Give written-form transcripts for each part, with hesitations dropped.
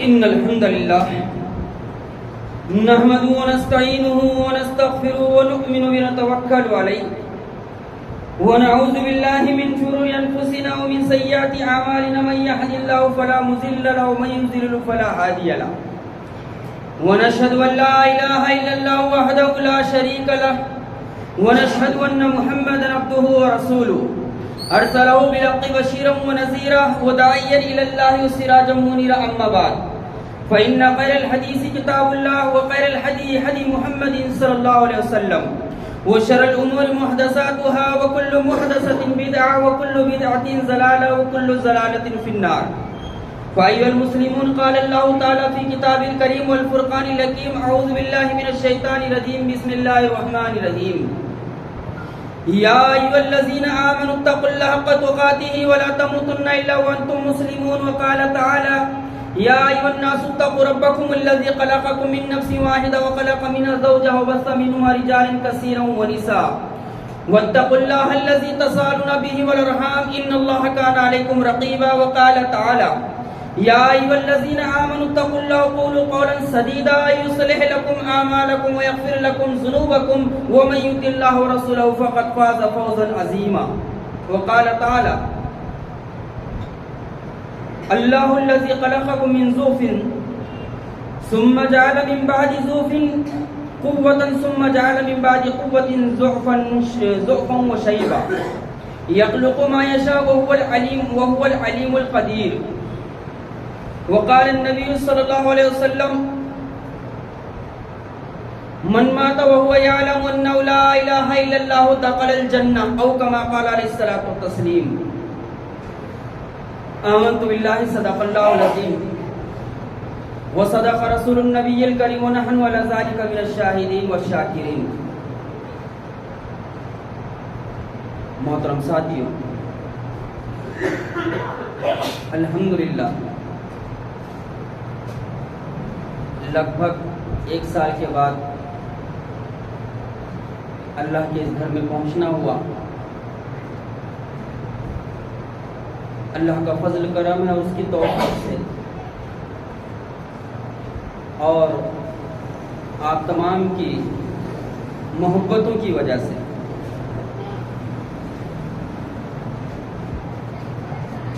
إن الحمد لله نحمده ونستعينه ونستغفره ونؤمن به ونتوكل عليه ونعوذ بالله من شرور أنفسنا ومن سيئات أعمالنا من يهد الله فلا مضل له ومن يضلل فلا هادي له ونشهد أن لا إله إلا الله وحده لا شريك له ونشهد أن محمدا عبده ورسوله أرسله بالحق بشيرا ونذيرا وداعيا إلى الله وسراجا منيرا أما بعد فإن خير الحديث كتاب الله وخير الهدي هدي محمد صلى الله عليه وسلم وشر الأمور محدثاتها وكل محدثة بدعة وكل بدعة ضلالة وكل ضلالة في النار. فأيها المسلمون قال الله تعالى في كتاب الكريم والفرقان الحكيم أعوذ بالله من الشيطان الرجيم بسم الله الرحمن الرحيم. يا أيها الذين آمنوا اتقوا الله حق تقاته ولا تموتن إلا وأنتم مسلمون. وقال تعالى يا أيها الناس اتقوا ربكم الذي خلقكم من نفس واحدة وخلق منها زوجها وبث منهما رجالا كثيرا ونساء واتقوا الله الذي تساءلون به والأرحام إن الله كان عليكم رقيبا. وقال تعالى يا أيها الذين آمنوا اتقوا الله وقولوا قولا سديدا يصلح لكم أعمالكم ويغفر لكم ذنوبكم ومن يطع الله ورسوله فقد فاز فوزا عظيما. وقال تعالى الله الذي خلقكم من ضعف ثم جعل من بعد ضعف قوة ثم جعل من بعد قوة ضعفا وشيبا يخلق ما يشاء وهو العليم القدير. وقال النبي صلى الله عليه وسلم من مات وهو يعلم أنه لا إله إلا الله دخل الجنة أو كما قال عليه الصلاة والتسليم. آمنت بالله صدق الله العظيم وصدق رسول النبي الكريم ونحن على ذلك من الشاهدين والشاكرين. محترم ساتھیو، الحمدللہ لگ بھگ ایک سال کے بعد اللہ کے اس گھر میں پہنچنا ہوا. اللہ کا فضل کرم ہے اس کی توفیق سے اور آپ تمام کی محبتوں کی وجہ سے.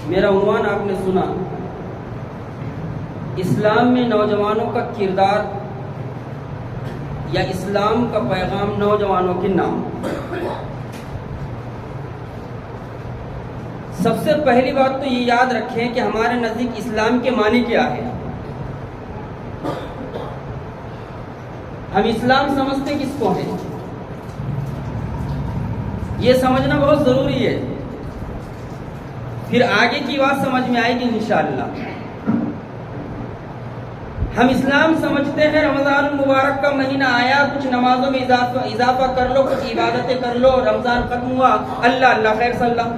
میرا عنوان آپ نے سنا، اسلام میں نوجوانوں کا کردار یا اسلام کا پیغام نوجوانوں کے نام. سب سے پہلی بات تو یہ یاد رکھیں کہ ہمارے نزدیک اسلام کے معنی کیا ہے. ہم اسلام سمجھتے کس کو ہیں، یہ سمجھنا بہت ضروری ہے. پھر آگے کی بات سمجھ میں آئے گی انشاءاللہ. ہم اسلام سمجھتے ہیں رمضان المبارک کا مہینہ آیا، کچھ نمازوں میں اضافہ کر لو، کچھ عبادتیں کر لو، رمضان ختم ہوا، اللہ اللہ خیر صلی اللہ.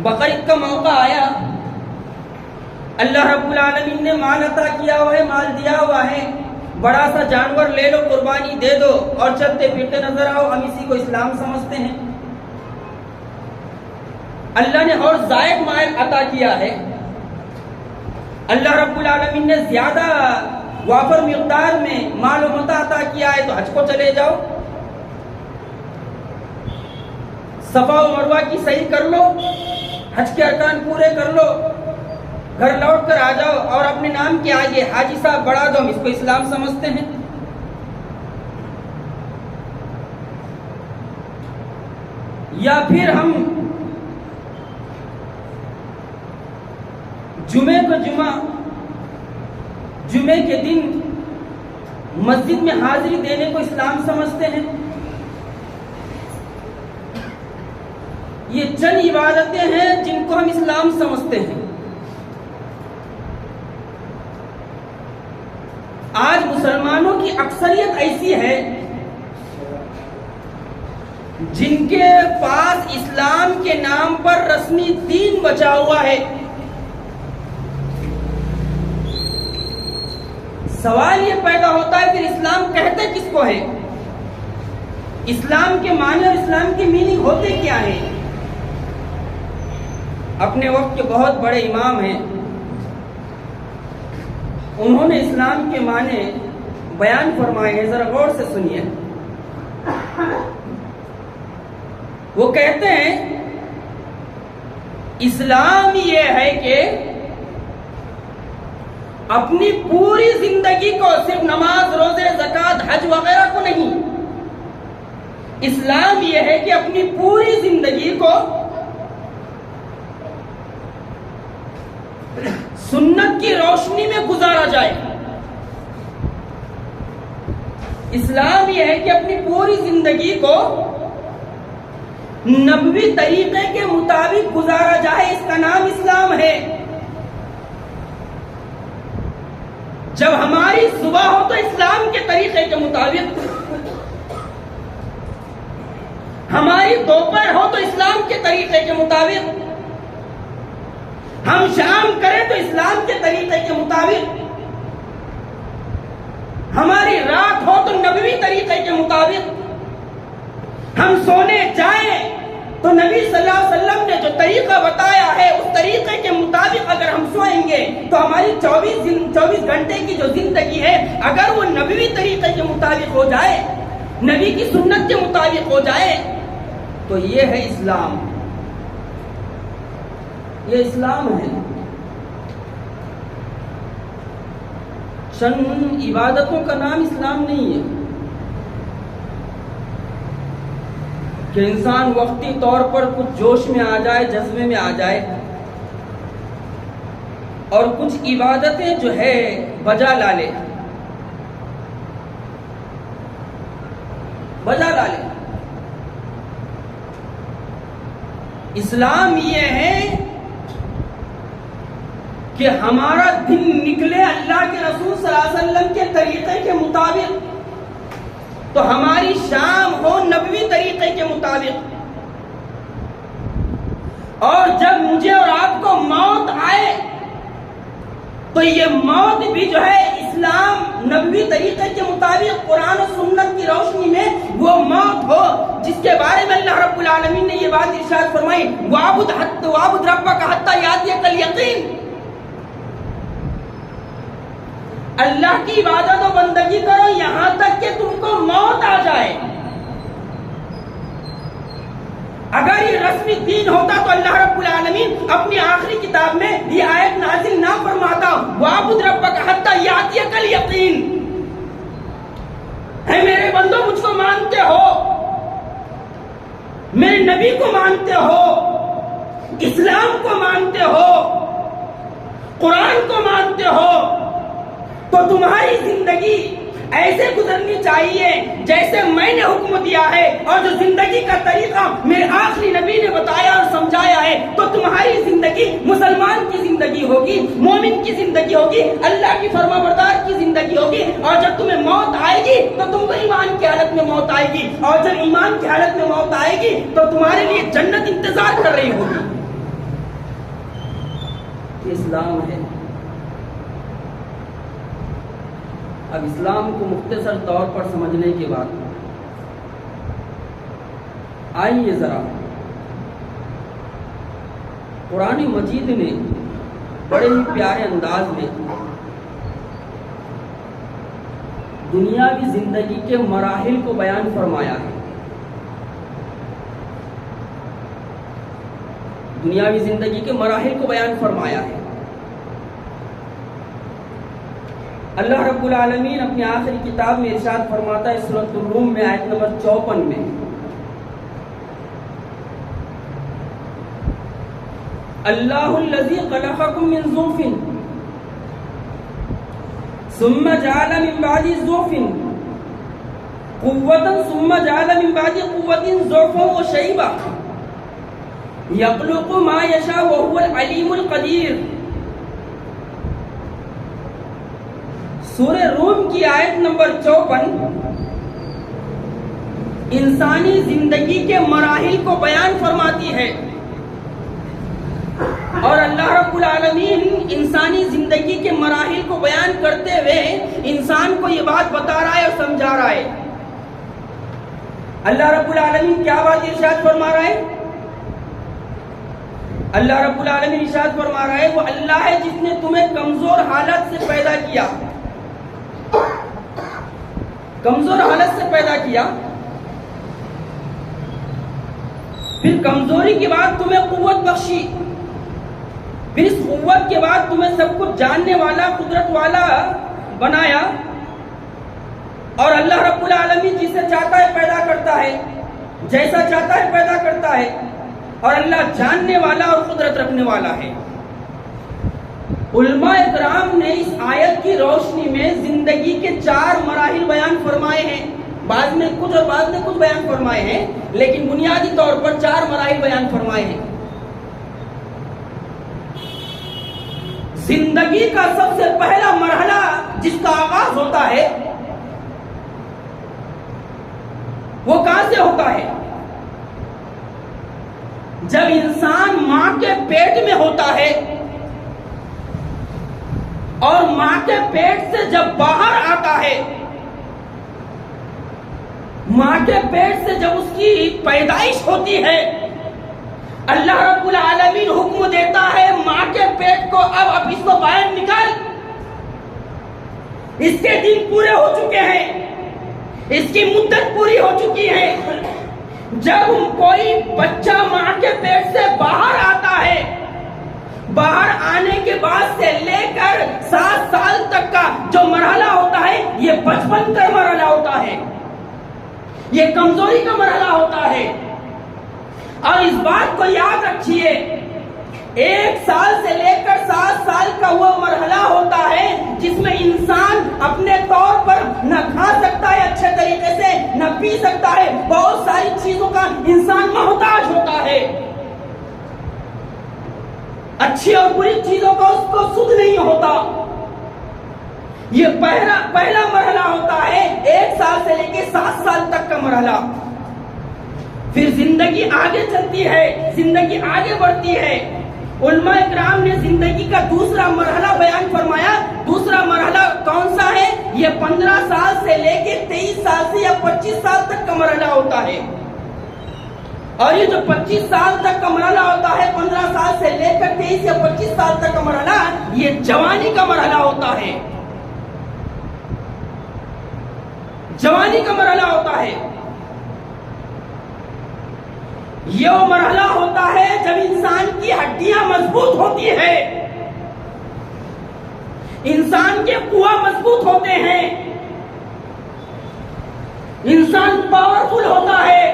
بقرعید کا موقع آیا، اللہ رب العالمین نے مال عطا کیا ہوا ہے، مال دیا ہوا ہے، بڑا سا جانور لے لو، قربانی دے دو اور چلتے پھرتے نظر آؤ. ہم اسی کو اسلام سمجھتے ہیں. اللہ نے اور زائد مال عطا کیا ہے. اللہ رب العالمین نے زیادہ وافر مقدار میں مال و متاع عطا کیا ہے، تو حج کو چلے جاؤ، صفا و مروہ کی صحیح کر لو، حج کے ارکان پورے کر لو، گھر لوٹ کر آ جاؤ اور اپنے نام کے آگے حاجی صاحب بڑھا دو. ہم اس کو اسلام سمجھتے ہیں. یا پھر ہم جمعے کو جمعے کے دن مسجد میں حاضری دینے کو اسلام سمجھتے ہیں. یہ چند عبادتیں ہیں جن کو ہم اسلام سمجھتے ہیں. آج مسلمانوں کی اکثریت ایسی ہے جن کے پاس اسلام کے نام پر رسمی دین بچا ہوا ہے. سوال یہ پیدا ہوتا ہے پھر اسلام کہتے کس کو ہے؟ اسلام کے معنی اور اسلام کی میننگ ہوتے کیا ہے؟ اپنے وقت کے بہت بڑے امام ہیں، انہوں نے اسلام کے معنی بیان فرمائے ہیں، ذرا غور سے سنیے۔ وہ کہتے ہیں اسلام یہ ہے کہ اپنی پوری زندگی کو، صرف نماز، روزے، زکوٰۃ، حج وغیرہ کو نہیں، اسلام یہ ہے کہ اپنی پوری زندگی کو سنت کی روشنی میں گزارا جائے۔ اسلام یہ ہے کہ اپنی پوری زندگی کو نبوی طریقے کے مطابق گزارا جائے، اس کا نام اسلام ہے۔ جب ہماری صبح ہو تو اسلام کے طریقے کے مطابق، ہماری دوپہر ہو تو اسلام کے طریقے کے مطابق، ہم شام کریں تو اسلام کے طریقے کے مطابق، ہماری رات ہو تو نبوی طریقے کے مطابق، ہم سونے جائیں تو نبی صلی اللہ علیہ وسلم نے جو طریقہ بتایا ہے اس طریقے کے مطابق اگر ہم سوئیں گے تو ہماری 24 گھنٹے کی جو زندگی ہے اگر وہ نبوی طریقے کے مطابق ہو جائے، نبی کی سنت کے مطابق ہو جائے تو یہ ہے اسلام، یہ اسلام ہے۔ چند عبادتوں کا نام اسلام نہیں ہے کہ انسان وقتی طور پر کچھ جوش میں آ جائے، جذبے میں آ جائے، اور کچھ عبادتیں جو ہے بجا لا لے، بجا لا لے۔ اسلام یہ ہے کہ ہمارا دن نکلے اللہ کے رسول صلی اللہ علیہ وسلم کے طریقے کے مطابق، تو ہماری شام ہو نبوی طریقے کے مطابق، اور جب مجھے اور آپ کو موت آئے تو یہ موت بھی جو ہے اسلام نبوی طریقے کے مطابق قرآن و سنت کی روشنی میں وہ موت ہو جس کے بارے میں اللہ رب العالمین نے یہ بات ارشاد فرمائی، وَاعْبُدْ رَبَّكَ حَتَّى يَأْتِيَكَ الْيَقِينُ۔ اللہ کی عبادت و بندگی کرو یہاں تک کہ تم کو موت آ جائے۔ اگر یہ رسمی دین ہوتا تو اللہ رب العالمین اپنی آخری کتاب میں یہ آیت نازل نہ فرماتا، وَاعْبُدْ رَبَّكَ حَتَّى يَأْتِيَكَ الْيَقِينُ۔ اے میرے بندو، مجھ کو مانتے ہو، میرے نبی کو مانتے ہو، اسلام کو مانتے ہو، قرآن کو مانتے ہو، تو تمہاری زندگی ایسے گزرنی چاہیے جیسے میں نے حکم دیا ہے، اور جو زندگی کا طریقہ میرے آخری نبی نے بتایا اور سمجھایا ہے، تو تمہاری زندگی مسلمان کی زندگی ہوگی، مومن کی زندگی ہوگی، اللہ کی فرما بردار کی زندگی ہوگی۔ اور جب تمہیں موت آئے گی تو تم کو ایمان کی حالت میں موت آئے گی، اور جب ایمان کی حالت میں موت آئے گی تو تمہارے لیے جنت انتظار کر رہی ہوگی۔ یہ اسلام ہے۔ اب اسلام کو مختصر طور پر سمجھنے کے بعد آئیے ذرا قرآن مجید نے بڑے ہی پیارے انداز میں دنیاوی زندگی کے مراحل کو بیان فرمایا ہے۔ دنیاوی زندگی کے مراحل کو بیان فرمایا ہے۔ اللہ رب العالمین اپنی آخری کتاب میں ارشاد فرماتا ہے سورۃ الروم میں آیت نمبر 54 میں، اللہ الذی خلقکم من ضعف ثم جعل من بعد ضعف قوة ثم جعل من بعد قوة ضعفا وشیبا یخلق ما یشاء وهو العلیم القدیر۔ سورہ روم کی آیت نمبر 54 انسانی زندگی کے مراحل کو بیان فرماتی ہے، اور اللہ رب العالمین انسانی زندگی کے مراحل کو بیان کرتے ہوئے انسان کو یہ بات بتا رہا ہے اور سمجھا رہا ہے۔ اللہ رب العالمین کیا بات ارشاد فرما رہا ہے؟ اللہ رب العالمین ارشاد فرما رہا ہے وہ اللہ ہے جس نے تمہیں کمزور حالت سے پیدا کیا، کمزور حالت سے پیدا کیا، پھر کمزوری کے بعد تمہیں قوت بخشی، پھر اس قوت کے بعد تمہیں سب کچھ جاننے والا قدرت والا بنایا، اور اللہ رب العالمین جسے چاہتا ہے پیدا کرتا ہے، جیسا چاہتا ہے پیدا کرتا ہے، اور اللہ جاننے والا اور قدرت رکھنے والا ہے۔ علماء اکرام نے اس آیت کی روشنی میں زندگی کے 4 مراحل بیان فرمائے ہیں، بعض میں کچھ اور بعض میں کچھ بیان فرمائے ہیں، لیکن بنیادی طور پر 4 مراحل بیان فرمائے ہیں۔ زندگی کا سب سے پہلا مرحلہ جس کا آغاز ہوتا ہے وہ کہاں سے ہوتا ہے؟ جب انسان ماں کے پیٹ میں ہوتا ہے اور ماں کے پیٹ سے جب باہر آتا ہے، ماں کے پیٹ سے جب اس کی پیدائش ہوتی ہے، اللہ رب العالمین حکم دیتا ہے ماں کے پیٹ کو اب اس کو باہر نکال، اس کے دن پورے ہو چکے ہیں، اس کی مدت پوری ہو چکی ہے۔ جب کوئی بچہ ماں کے پیٹ سے باہر آتا ہے، باہر آنے کے بعد سے لے کر 7 سال تک کا جو مرحلہ ہوتا ہے یہ بچپن کا مرحلہ ہوتا ہے، یہ کمزوری کا مرحلہ ہوتا ہے۔ اور اس بات کو یاد رکھیے، 1 سال سے لے کر 7 سال کا وہ مرحلہ ہوتا ہے جس میں انسان اپنے طور پر نہ کھا سکتا ہے اچھے طریقے سے، نہ پی سکتا ہے، بہت ساری چیزوں کا انسان محتاج ہوتا ہے، اچھی اور بری چیزوں کا اس کو سدھ نہیں ہوتا۔ یہ پہلا مرحلہ ہوتا ہے 1 سال سے لے کے 7 سال تک کا مرحلہ۔ پھر زندگی آگے چلتی ہے، زندگی آگے بڑھتی ہے۔ علماء اکرام نے زندگی کا دوسرا مرحلہ بیان فرمایا۔ دوسرا مرحلہ کون سا ہے؟ یہ 15 سال سے لے کے 23 سال سے یا 25 سال تک کا مرحلہ ہوتا ہے۔ اور یہ جو 25 سال تک کا مرحلہ ہوتا ہے، 15 سال سے لے کر 23 یا 25 سال تک کا مرحلہ، یہ جوانی کا مرحلہ ہوتا ہے، جوانی کا مرحلہ ہوتا ہے۔ یہ وہ مرحلہ ہوتا ہے جب انسان کی ہڈیاں مضبوط ہوتی ہے، انسان کے قوا مضبوط ہوتے ہیں، انسان پاورفل ہوتا ہے۔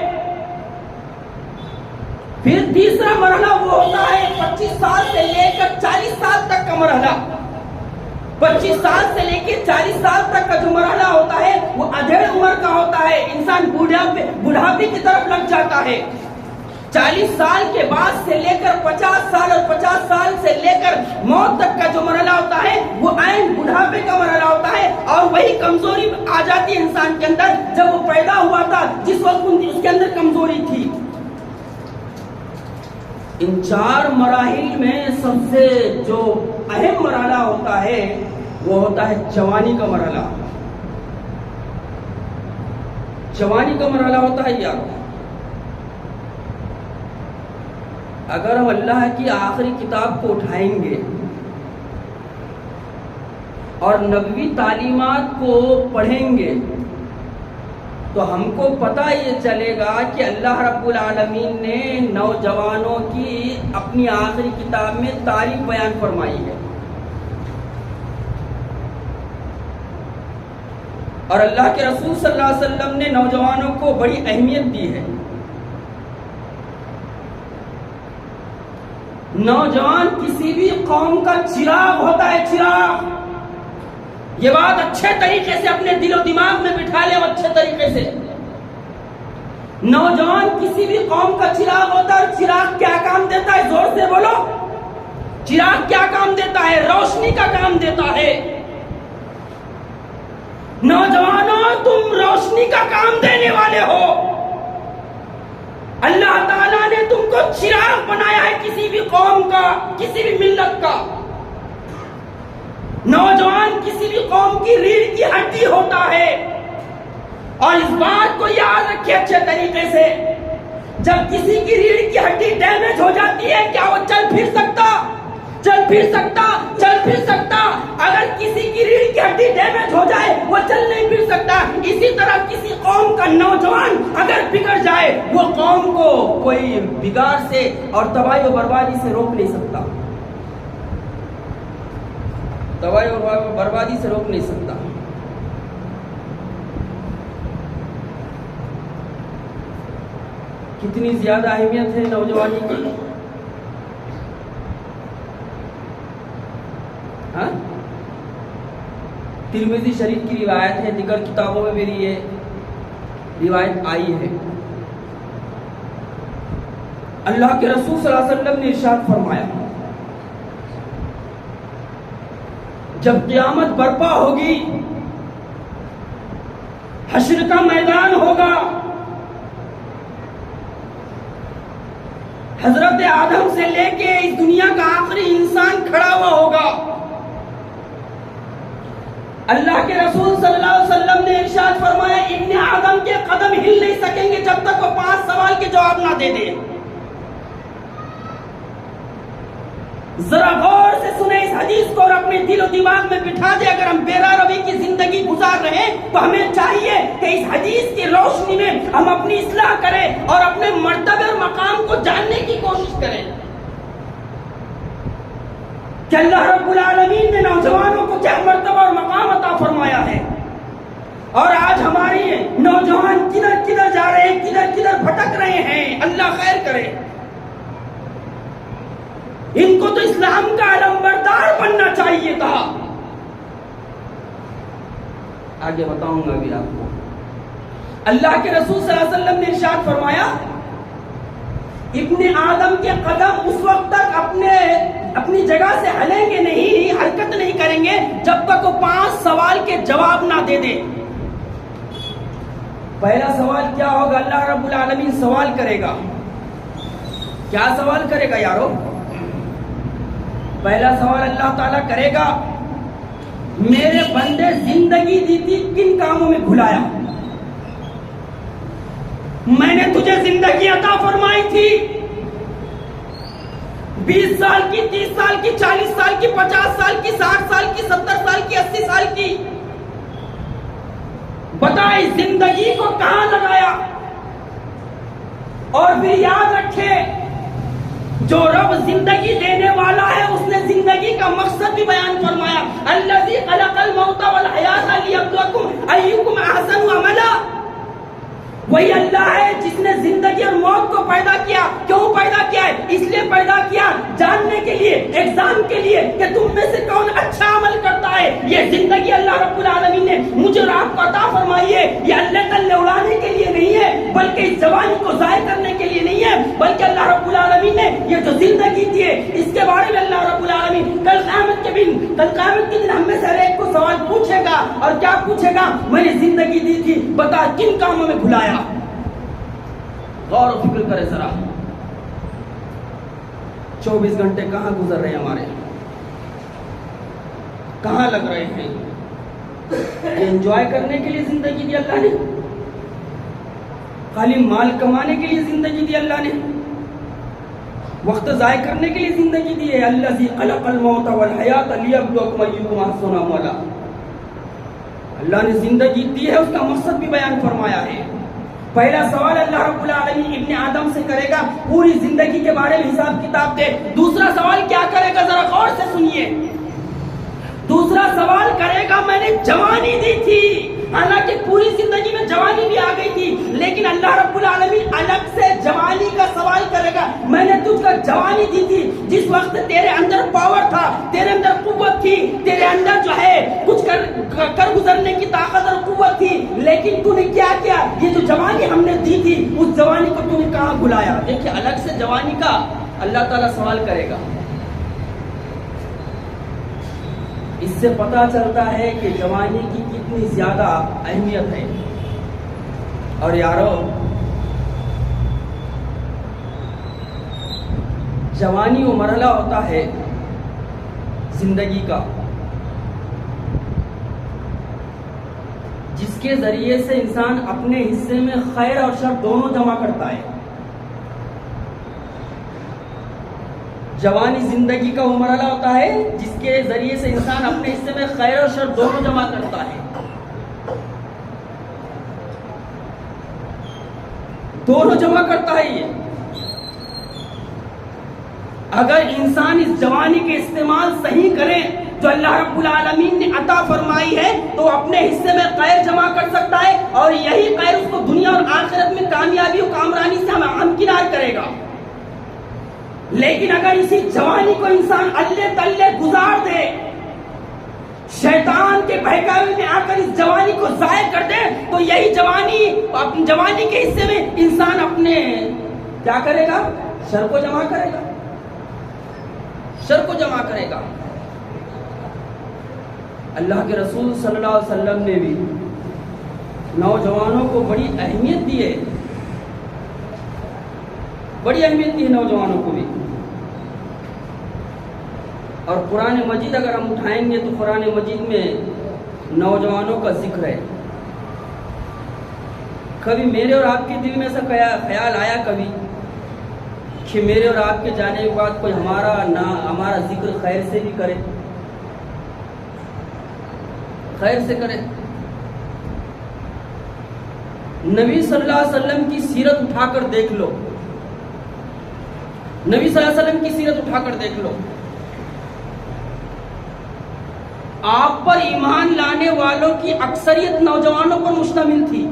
پھر تیسرا مرحلہ وہ ہوتا ہے 25 سال سے لے کر 40 سال تک کا مرحلہ۔ 25 سال سے لے کے 40 سال تک کا جو مرحلہ ہوتا ہے وہ ادھیڑ عمر کا ہوتا ہے، انسان بڑھاپے کی طرف لگ جاتا ہے۔ 40 سال کے بعد سے لے کر 50 سال اور 50 سال سے لے کر موت تک کا جو مرحلہ ہوتا ہے وہ عین بڑھاپے کا مرحلہ ہوتا ہے، اور وہی کمزوری آ جاتی ہے انسان کے اندر جب وہ پیدا ہوا تھا، جس وقت اس کے اندر کمزوری تھی۔ ان 4 مراحل میں سب سے جو اہم مرحلہ ہوتا ہے وہ ہوتا ہے جوانی کا مرحلہ۔ جوانی کا مرحلہ ہوتا ہے یار، اگر ہم اللہ کی آخری کتاب کو اٹھائیں گے اور نبوی تعلیمات کو پڑھیں گے تو ہم کو پتہ یہ چلے گا کہ اللہ رب العالمین نے نوجوانوں کی اپنی آخری کتاب میں تعلیم بیان فرمائی ہے، اور اللہ کے رسول صلی اللہ علیہ وسلم نے نوجوانوں کو بڑی اہمیت دی ہے۔ نوجوان کسی بھی قوم کا چراغ ہوتا ہے، چراغ۔ یہ بات اچھے طریقے سے اپنے دل و دماغ میں بٹھا لیں، اچھے طریقے سے۔ نوجوان کسی بھی قوم کا چراغ ہوتا ہے، اور چراغ کیا کام دیتا ہے؟ زور سے بولو، چراغ کیا کام دیتا ہے؟ روشنی کا کام دیتا ہے۔ نوجوانوں، تم روشنی کا کام دینے والے ہو۔ اللہ تعالیٰ نے تم کو چراغ بنایا ہے کسی بھی قوم کا، کسی بھی ملت کا۔ نوجوان کسی بھی قوم کی ریڑھ کی ہڈی ہوتا ہے، اور اس بات کو یاد رکھیں اچھے طریقے سے، جب کسی کی ریڑھ کی ہڈی ڈیمیج ہو جاتی ہے کیا وہ چل پھر سکتا؟ چل پھر سکتا؟ چل پھر سکتا؟ اگر کسی کی ریڑھ کی ہڈی ڈیمیج ہو جائے وہ چل نہیں پھر سکتا۔ اسی طرح کسی قوم کا نوجوان اگر بگڑ جائے وہ قوم کو کوئی بگاڑ سے اور تباہی و بربادی سے روک نہیں سکتا، تباہی اور بربادی سے روک نہیں سکتا۔ کتنی زیادہ اہمیت ہے نوجوانی کی۔ ترمذی شریف کی روایت ہے، دیگر کتابوں میں بھی یہ روایت آئی ہے۔ اللہ کے رسول صلی اللہ علیہ وسلم نے ارشاد فرمایا جب قیامت برپا ہوگی، حشر کا میدان ہوگا، حضرت آدم سے لے کے اس دنیا کا آخری انسان کھڑا ہوا ہوگا، اللہ کے رسول صلی اللہ علیہ وسلم نے ارشاد فرمایا ابن آدم کے قدم ہل نہیں سکیں گے جب تک وہ 5 سوال کے جواب نہ دے دے۔ ذرا غور سے سنیں اس حدیث کو اور اپنے دل و دماغ میں بٹھا دے۔ اگر ہم بیرا روی کی زندگی گزار رہے ہیں تو ہمیں چاہیے کہ اس حدیث کی روشنی میں ہم اپنی اصلاح کریں اور اپنے مرتبے اور مقام کو جاننے کی کوشش کریں کہ اللہ رب العالمین نے نوجوانوں کو کیا مرتبہ اور مقام عطا فرمایا ہے، اور آج ہماری نوجوان کدھر کدھر جا رہے ہیں، کدھر کدھر بھٹک رہے ہیں۔ اللہ خیر کرے۔ ان کو تو اسلام کا علمبردار بننا چاہیے تھا۔ آگے بتاؤں گا ابھی آپ کو۔ اللہ کے رسول صلی اللہ علیہ وسلم نے ارشاد فرمایا ابن آدم کے قدم اس وقت تک اپنی جگہ سے ہلیں گے نہیں، حرکت نہیں کریں گے جب تک وہ 5 سوال کے جواب نہ دے دے۔ پہلا سوال کیا ہوگا؟ اللہ رب العالمین سوال کرے گا۔ کیا سوال کرے گا یارو؟ پہلا سوال اللہ تعالیٰ کرے گا میرے بندے زندگی دی تھی کن کاموں میں بھلایا؟ میں نے تجھے زندگی عطا فرمائی تھی 20 سال کی، 30 سال کی، 40 سال کی، 50 سال کی، 60 سال کی، 70 سال کی، 80 سال کی۔ بتائی زندگی کو کہاں لگایا؟ اور پھر یاد رکھے جو رب زندگی دینے والا ہے اس نے زندگی کا مقصد بھی بیان فرمایا، الذی خلق الموت والحیات لیبلوکم ایکم احسن عملا۔ وہی اللہ ہے جس نے زندگی اور موت کو پیدا کیا۔ کیوں پیدا کیا ہے؟ اس لیے پیدا کیا جاننے کے لیے، ایگزام کے لیے کہ تم میں سے کون اچھا عمل کرتا ہے۔ یہ زندگی اللہ رب العالمین نے مجھے اور آپ کو عطا فرمائی ہے۔ یہ اللہ تلے اڑانے کے لیے نہیں ہے، بلکہ اس جوانی کو ضائع کرنے کے لیے نہیں ہے، بلکہ اللہ رب العالمین نے یہ جو زندگی دی ہے اس کے بارے میں اللہ رب العالمین کل قیامت کے دن ہم میں سے ہر ایک کو سوال پوچھے گا۔ اور کیا پوچھے گا؟ میں نے زندگی دی تھی، بتا کن کاموں میں بھلایا؟ غور و فکر کرے ذرا۔ 24 گھنٹے کہاں گزر رہے ہیں ہمارے؟ کہاں لگ رہے ہیں؟ انجوائے کرنے کے لیے زندگی دی اللہ نے؟ خالی مال کمانے کے لیے زندگی دی اللہ نے؟ وقت ضائع کرنے کے لیے زندگی دی ہے؟ الذی خلق الموت والحیات لیبلوکم ایکم احسن عملا۔ اللہ نے زندگی دی ہے، اس کا مقصد بھی بیان فرمایا ہے۔ پہلا سوال اللہ رب العالمین ابن آدم سے کرے گا، پوری زندگی کے بارے میں حساب کتاب دے۔ دوسرا سوال کیا کرے گا؟ ذرا غور سے سنیے۔ دوسرا سوال کرے گا میں نے جوانی دی تھی، حالانکہ پوری زندگی میں جوانی بھی آ گئی تھی، لیکن اللہ رب العالمین الگ سے جوانی کا سوال کرے گا۔ میں نے تجھ کو جوانی دی تھی جس وقت تیرے اندر پاور تھا، تیرے اندر قوت تھی، تیرے اندر جو ہے کچھ کر گزرنے کی طاقت اور قوت تھی، لیکن تو نے کیا کیا؟ یہ جو جوانی ہم نے دی تھی اس جوانی کو تو نے کہاں بھلایا؟ دیکھیے الگ سے جوانی کا اللہ تعالیٰ سوال کرے گا۔ اس سے پتا چلتا ہے کہ جوانی کی کتنی زیادہ اہمیت ہے۔ اور یارو جوانی وہ مرحلہ ہوتا ہے زندگی کا جس کے ذریعے سے انسان اپنے حصے میں خیر اور شر دونوں جمع کرتا ہے۔ جوانی زندگی کا وہ مرحلہ ہوتا ہے جس کے ذریعے سے انسان اپنے حصے میں خیر اور شر دونوں جمع کرتا ہے، دونوں جمع کرتا ہے۔ یہ اگر انسان اس جوانی کے استعمال صحیح کرے جو اللہ رب العالمین نے عطا فرمائی ہے تو اپنے حصے میں خیر جمع کر سکتا ہے، اور یہی خیر اس کو دنیا اور آخرت میں کامیابی و کامرانی سے ہمکنار کرے گا۔ لیکن اگر اسی جوانی کو انسان اللہ تلے گزار دے، شیطان کے بہکاوے میں آ کر اس جوانی کو ضائع کر دے، تو یہی جوانی اپنی جوانی کے حصے میں انسان اپنے کیا کرے گا؟ شر کو جمع کرے گا، شر کو جمع کرے گا۔ اللہ کے رسول صلی اللہ علیہ وسلم نے بھی نوجوانوں کو بڑی اہمیت دی ہے، بڑی اہمیت دی ہے نوجوانوں کو بھی۔ اور قرآن مجید اگر ہم اٹھائیں گے تو قرآن مجید میں نوجوانوں کا ذکر ہے۔ کبھی میرے اور آپ کے دل میں ایسا خیال آیا کبھی کہ میرے اور آپ کے جانے کے بعد کوئی ہمارا ذکر خیر سے بھی کرے، خیر سے کرے؟ نبی صلی اللہ علیہ وسلم کی سیرت اٹھا کر دیکھ لو، نبی صلی اللہ علیہ وسلم کی سیرت اٹھا کر دیکھ لو، آپ پر ایمان لانے والوں کی اکثریت نوجوانوں پر مشتمل تھی۔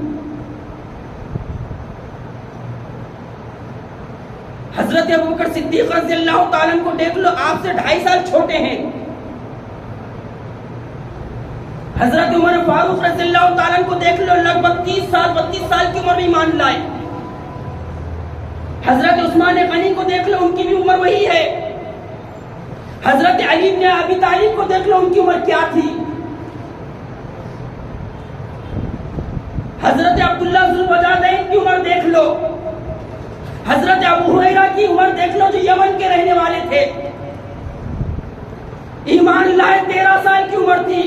حضرت ابوبکر صدیق رضی اللہ تعالیٰ عنہ کو دیکھ لو، آپ سے 2.5 سال چھوٹے ہیں۔ حضرت عمر فاروق رضی اللہ تعالیٰ عنہ کو دیکھ لو، لگ بھگ 32 سال کی عمر میں ایمان لائے۔ حضرت عثمان غنی کو دیکھ لو، ان کی بھی عمر وہی ہے۔ حضرت علی بن ابی طالب کو دیکھ لو، ان کی عمر کیا تھی۔ حضرت عبداللہ ذو البجادین کی عمر دیکھ لو، حضرت ابو ہریرہ کی عمر دیکھ لو جو یمن کے رہنے والے تھے، ایمان لائے 13 سال کی عمر تھی۔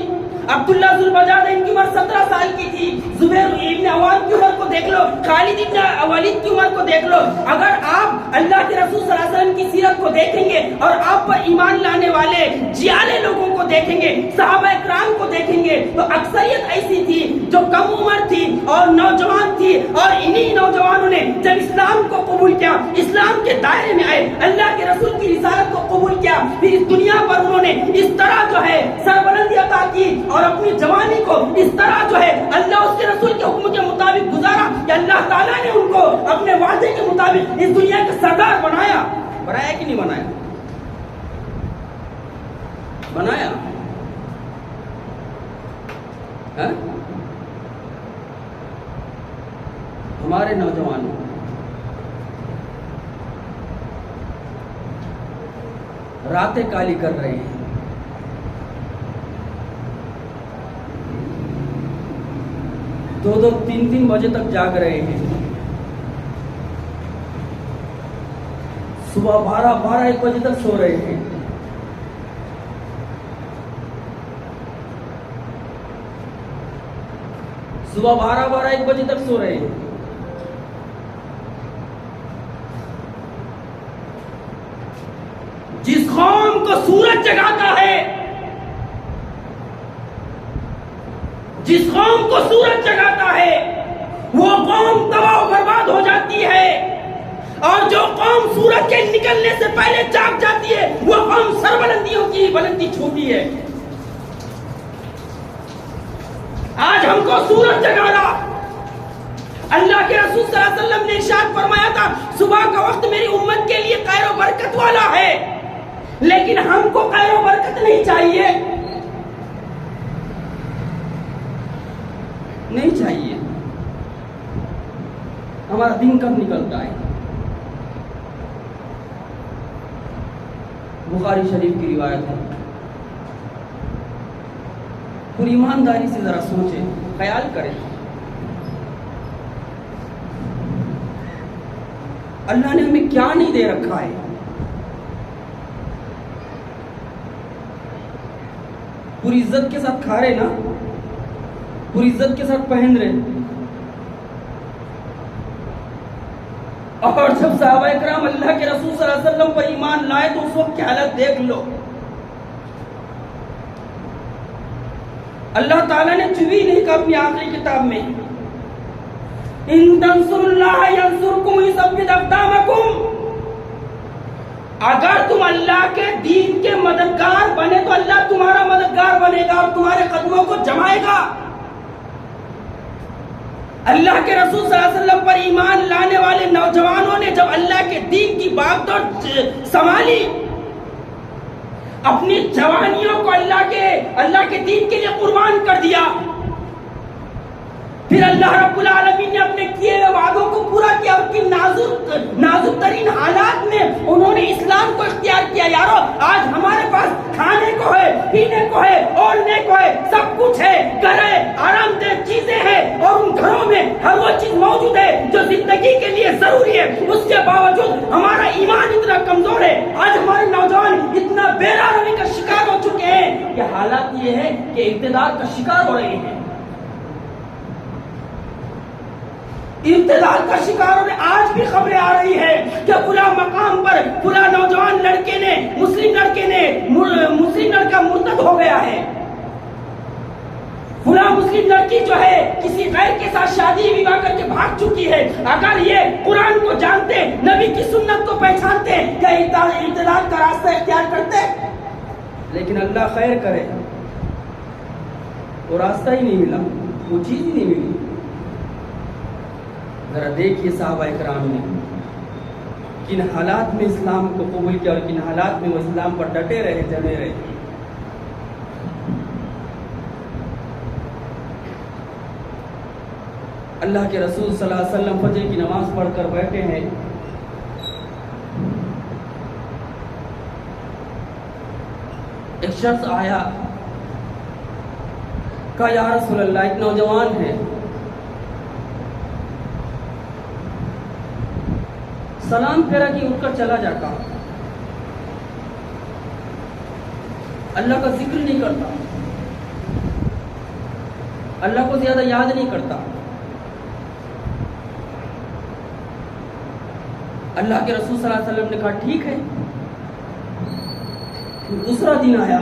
عبداللہ ذو البجادین کی عمر 17 سال کی تھی۔ زبیر ابن عوام کی عمر کو دیکھ لو، خالد ابن ولید کی عمر کو دیکھ لو۔ اگر آپ اللہ کے رسول صلی اللہ علیہ وسلم کی سیرت کو دیکھیں گے اور آپ پر ایمان لانے والے جیالے لوگوں کو دیکھیں گے، صحابہ اکرام کو دیکھیں گے، تو اکثریت ایسی تھی جو کم عمر تھی اور نوجوان تھی، اور انہی نوجوانوں نے جب اسلام کو قبول کیا، اسلام کے دائرے میں آئے، اللہ کے رسول کی رسالت کو قبول کیا، پھر اس دنیا پر انہوں نے اس طرح جو ہے سربلندی عطا کی اور اپنی جوانی کو اس طرح جو ہے اللہ اس کے رسول کے حکم کے مطابق گزارا کہ اللہ تعالیٰ نے ان کو اپنے وعدے کے مطابق اس دنیا کے سردار بنایا کہ نہیں بنایا؟ بنایا۔ ہمارے نوجوانوں راتیں کالی کر رہے ہیں، دو 3 بجے تک جاگ رہے ہیں، صبح 12-1 بجے تک سو رہے ہیں، صبح 12-1 بجے تک سو رہے ہیں۔ جس قوم کو سورج جگاتا ہے، جس قوم کو سورج جگاتا ہے وہ قوم تباہ و برباد ہو جاتی ہے، اور جو قوم سورج کے نکلنے سے پہلے جاگ جاتی ہے وہ قوم سربلندیوں کی بلندی چھوتی ہے۔ آج ہم کو سورج جگانا، اللہ کے رسول صلی اللہ علیہ وسلم نے ارشاد فرمایا تھا صبح کا وقت میری امت کے لیے خیر و برکت والا ہے، لیکن ہم کو خیر و برکت نہیں چاہیے، نہیں چاہیے۔ ہمارا دن کب نکلتا ہے؟ بخاری شریف کی روایت ہے، پوری ایمانداری سے ذرا سوچیں، خیال کریں، اللہ نے ہمیں کیا نہیں دے رکھا ہے؟ پوری عزت کے ساتھ کھا رہے نا، پوری عزت کے ساتھ پہن رہے، اور جب صحابہ کرام اللہ کے رسول صلی اللہ علیہ وسلم پر ایمان لائے تو اس وقت کی حالت دیکھ لو. اللہ تعالیٰ نے چوی نہیں کہا اپنی آخری کتاب میں ان تنصروا اللہ ینصرکم ویثبت اقدامکم. اگر تم اللہ کے دین کے مددگار بنے تو اللہ تمہارا مددگار بنے گا اور تمہارے قدموں کو جمائے گا. اللہ کے رسول صلی اللہ علیہ وسلم پر ایمان لانے والے نوجوانوں نے جب اللہ کے دین کی بات اور سنبھالی، اپنی جوانیوں کو اللہ کے دین کے لیے قربان کر دیا، پھر اللہ رب العالمین نے اپنے کیے ہوئے وعدوں کو پورا کیا. ان کی نازک ترین حالات میں انہوں نے اسلام کو اختیار کیا. یارو آج ہمارے پاس کھانے کو ہے، پینے کو ہے، اوڑھنے کو ہے، سب کچھ ہے، گھر ہے، آرام دہ چیزیں ہیں، اور ان گھروں میں ہر وہ چیز موجود ہے جو زندگی کے لیے ضروری ہے. اس کے باوجود ہمارا ایمان اتنا کمزور ہے. آج ہمارے نوجوان اتنا بے راہی کا شکار ہو چکے ہیں کہ حالات یہ ہے کہ اقتدار کا شکار ہو رہے ہیں. ابتدال کا شکار ہونے آج بھی خبریں آ رہی ہے کہ فلاں مقام پر فلاں نوجوان لڑکے نے مسلم لڑکا مرتد ہو گیا ہے، فلاں مسلم لڑکی جو ہے کسی غیر کے ساتھ شادی وواہ کر کے بھاگ چکی ہے. اگر یہ قرآن کو جانتے، نبی کی سنت کو پہچانتے، کیا ابتدال کا راستہ اختیار کرتے؟ لیکن اللہ خیر کرے، وہ راستہ ہی نہیں ملا، وہ چیز ہی نہیں ملی. ذرا دیکھیے صحابہ کرام نے کن حالات میں اسلام کو قبول کیا اور کن حالات میں وہ اسلام پر ڈٹے رہے، جمے رہے. اللہ کے رسول صلی اللہ علیہ وسلم فجر کی نماز پڑھ کر بیٹھے ہیں، ایک شخص آیا، کہا یا رسول اللہ ایک نوجوان ہے، سلام پھیرا کہ اٹھ کر چلا جاتا، اللہ کا ذکر نہیں کرتا، اللہ کو زیادہ یاد نہیں کرتا. اللہ کے رسول صلی اللہ علیہ وسلم نے کہا ٹھیک ہے. دوسرا دن آیا،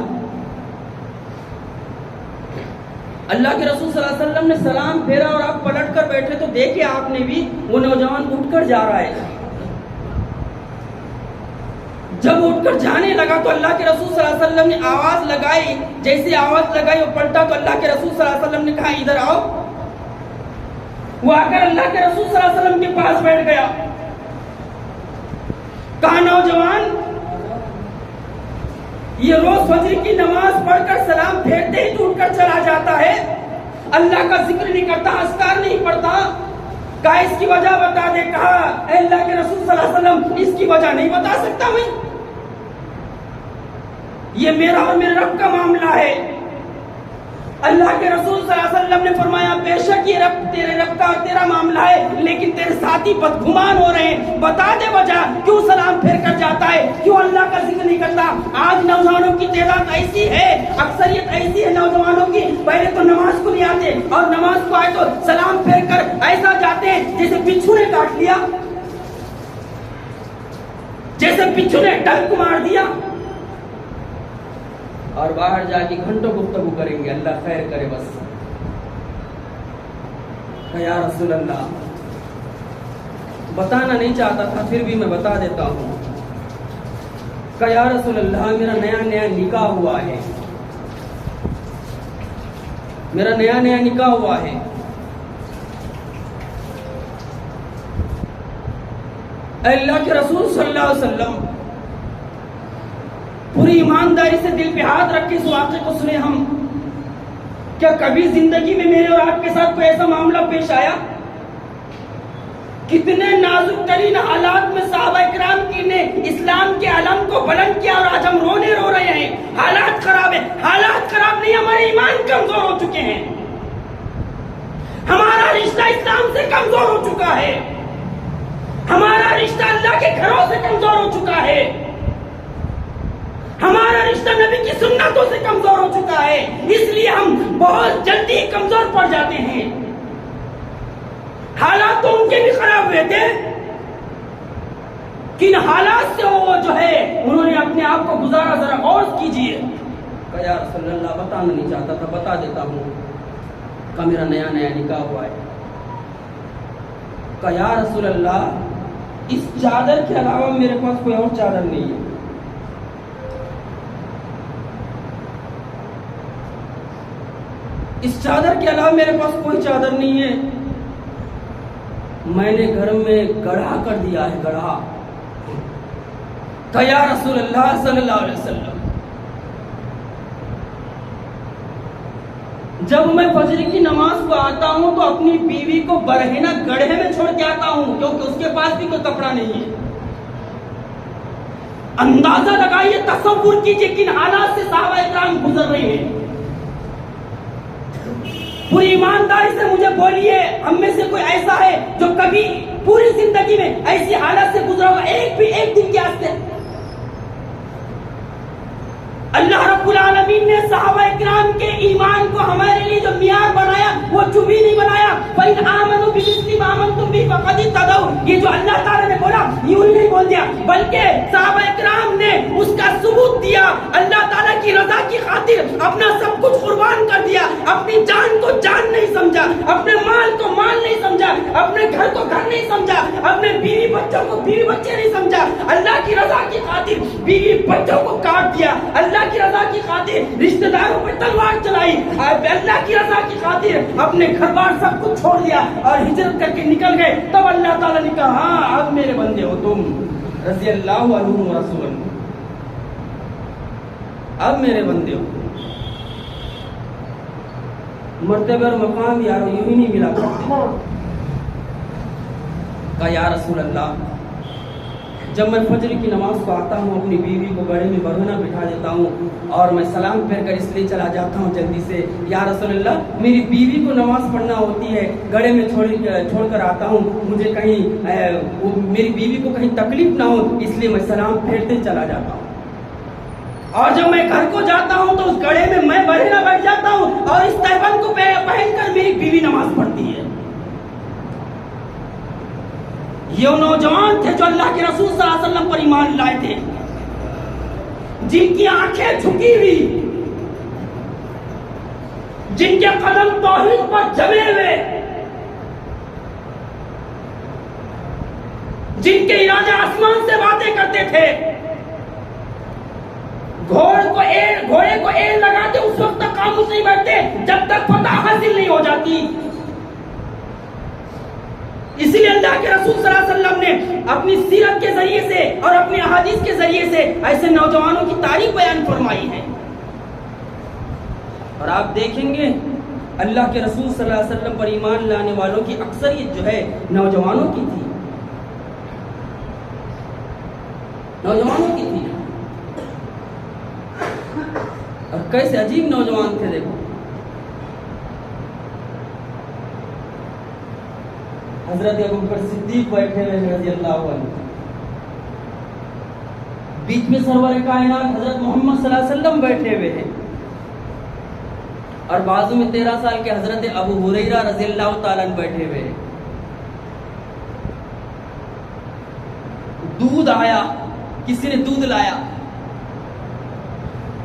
اللہ کے رسول صلی اللہ علیہ وسلم نے سلام پھیرا اور آپ پلٹ کر بیٹھے تو دیکھے آپ نے بھی وہ نوجوان اٹھ کر جا رہا ہے. جب اٹھ کر جانے لگا تو اللہ کے رسول صلی اللہ علیہ وسلم نے آواز لگائی، جیسے آواز لگائی وہ پلٹا تو اللہ کے رسول صلی اللہ علیہ وسلم نے کہا ادھر آؤ. وہ آ کر اللہ کے رسول صلی اللہ علیہ وسلم کے پاس بیٹھ گیا. کہا نوجوان یہ روز فجر کی نماز پڑھ کر سلام پھیرتے ہی تو اٹھ کر چلا جاتا ہے، اللہ کا ذکر نہیں کرتا، اذکار نہیں پڑھتا. کہا اس کی وجہ بتا دے. کہا اے اللہ کے رسول صلی اللہ علیہ وسلم اس کی وجہ نہیں بتا سکتا میں، یہ میرا اور میرے رب کا معاملہ ہے. اللہ کے رسول صلی اللہ علیہ وسلم نے فرمایا بے شک یہ تیرے رب کا اور تیرا معاملہ ہے، لیکن تیرے ساتھی بدگمان ہو رہے ہیں. بتا دے وجہ کیوں سلام پھیر کر جاتا ہے، کیوں اللہ کا ذکر نہیں کرتا. آج نوجوانوں کی تعداد ایسی ہے، اکثریت ایسی ہے نوجوانوں کی، پہلے تو نماز کو نہیں آتے اور نماز کو آئے تو سلام پھیر کر ایسا جاتے ہیں جیسے بچھو نے کاٹ لیا، جیسے بچھو نے ڈنک مار دیا، اور باہر جا کے گھنٹوں گفتگو کریں گے. اللہ خیر کرے. بس کہ یا رسول اللہ، بتانا نہیں چاہتا تھا پھر بھی میں بتا دیتا ہوں. کہ یا رسول اللہ میرا نیا نکاح ہوا ہے، میرا نیا نکاح ہوا ہے. اے اللہ کے رسول صلی اللہ علیہ وسلم پوری ایمانداری سے دل پہ ہاتھ رکھ کے اس واقعے کو سنے ہم. کیا کبھی زندگی میں میرے اور آپ کے ساتھ کوئی ایسا معاملہ پیش آیا؟ کتنے نازک ترین حالات میں صحابہ کرام کی نے اسلام کے علم کو بلند کیا اور آج ہم رو رہے ہیں. حالات خراب ہیں. حالات خراب نہیں، ہمارے ایمان کمزور ہو چکے ہیں، ہمارا رشتہ اسلام سے کمزور ہو چکا ہے، ہمارا رشتہ اللہ کے گھروں سے کمزور ہو چکا ہے، ہمارا رشتہ نبی کی سنتوں سے کمزور ہو چکا ہے. اس لیے ہم بہت جلدی کمزور پڑ جاتے ہیں. حالات تو ان کے بھی خراب ہوئے تھے، کن حالات سے وہ جو ہے انہوں نے اپنے آپ کو گزارا، ذرا غور کیجئے. کہا یا رسول اللہ بتانا نہیں چاہتا تھا، بتا دیتا ہوں. کہا میرا نیا نیا نکاح ہوا ہے. کہا یا رسول اللہ اس چادر کے علاوہ میرے پاس کوئی اور چادر نہیں ہے. اس چادر کے علاوہ میرے پاس کوئی چادر نہیں ہے. میں نے گھر میں گڑھا کر دیا ہے، گڑھا. کہا یا رسول اللہ صلی اللہ علیہ وسلم جب میں فجر کی نماز کو آتا ہوں تو اپنی بیوی کو برہنہ گڑھے میں چھوڑ کے آتا ہوں کیونکہ اس کے پاس بھی کوئی کپڑا نہیں ہے. اندازہ لگائیے، تصور کیجئے کن حالات سے صحابہ اکرام گزر رہے ہیں. پوری ایمانداری سے مجھے بولیے ہم میں سے کوئی ایسا ہے جو کبھی پوری زندگی میں ایسی حالت سے گزرا ہوگا ایک دن کے واسطے؟ اللہ رب العالمین نے صحابہ اکرام کے ایمان کو ہمارے لیے جو معیار بنایا وہ چوبی نہیں بنایا. فَإِنْ آمَنُوا بِمِثْلِ مَا آمَنْتُمْ بِهِ فَقَدِ اهْتَدَوْا. یہ جو اللہ تعالیٰ نے بولا یوں نہیں بول دیا، بلکہ صحابہ اکرام نے اس کا ثبوت دیا. اللہ تعالیٰ کی رضا کی خاطر اپنا سب کچھ قربان کر دیا. اپنی جان کو جان نہیں سمجھا، اپنے مال کو مال نہیں سمجھا، اپنے گھر کو گھر نہیں سمجھا، اپنے بیوی بچوں کو بیوی بچے نہیں سمجھا. اللہ کی رضا کی خاطر بیوی بچوں کو کاٹ دیا. اللہ کی رضا کی خاطر رشتہ داروں پہ تلوار چلائی. اللہ کی رضا کی خاطر اپنے گھر بار سب کچھ چھوڑ دیا اور ہجرت کر کے نکل گئے. تب اللہ تعالیٰ نے کہا ہاں اب میرے بندے ہو تم، رضی اللہ عنہ رسول، اب میرے بندے ہو. مرتبہ اور مقام یار یوں ہی نہیں ملا کرتے. کہا یا رسول اللہ جب میں فجر کی نماز کو آتا ہوں اپنی بیوی کو گڑھے میں برہنہ بٹھا دیتا ہوں اور میں سلام پھیر کر اس لیے چلا جاتا ہوں جلدی سے، یا رسول اللہ میری بیوی کو نماز پڑھنا ہوتی ہے، گڑھے میں چھوڑ کر آتا ہوں، مجھے کہیں میری بیوی کو کہیں تکلیف نہ ہو اس لیے میں سلام پھیرتے چلا جاتا ہوں. اور جب میں گھر کو جاتا ہوں تو اس گڑھے میں برہنہ بیٹھ جاتا ہوں اور اس تہبند کو پہن کر میری بیوی نماز پڑھتی ہے. یہ نوجوان تھے جو اللہ کے رسول صلی اللہ علیہ وسلم پر ایمان لائے تھے، جن کی آنکھیں جھکی ہوئی، جن کے قدم توحید پر جمے ہوئے، جن کے ارادے آسمان سے باتیں کرتے تھے. گھوڑے کو ایڑ لگاتے اس وقت تک خاموش نہیں بیٹھتے جب تک فتح حاصل نہیں ہو جاتی. اسی لیے اللہ کے رسول صلی اللہ علیہ وسلم نے اپنی سیرت کے ذریعے سے اور اپنی احادیث کے ذریعے سے ایسے نوجوانوں کی تعریف بیان فرمائی ہے. اور آپ دیکھیں گے اللہ کے رسول صلی اللہ علیہ وسلم پر ایمان لانے والوں کی اکثریت جو ہے نوجوانوں کی تھی، نوجوانوں کی تھی. اور کیسے عجیب نوجوان تھے. دیکھو حضرت ابوبکر صدیق بیٹھے ہوئے ہیں رضی اللہ عنہ، بیچ میں سرور کائنات حضرت محمد صلی اللہ علیہ وسلم بیٹھے ہوئے ہیں اور بازو میں 13 سال کے حضرت ابو ہریرہ رضی اللہ تعالیٰ عنہ بیٹھے ہوئے ہیں. دودھ آیا، کسی نے دودھ لایا،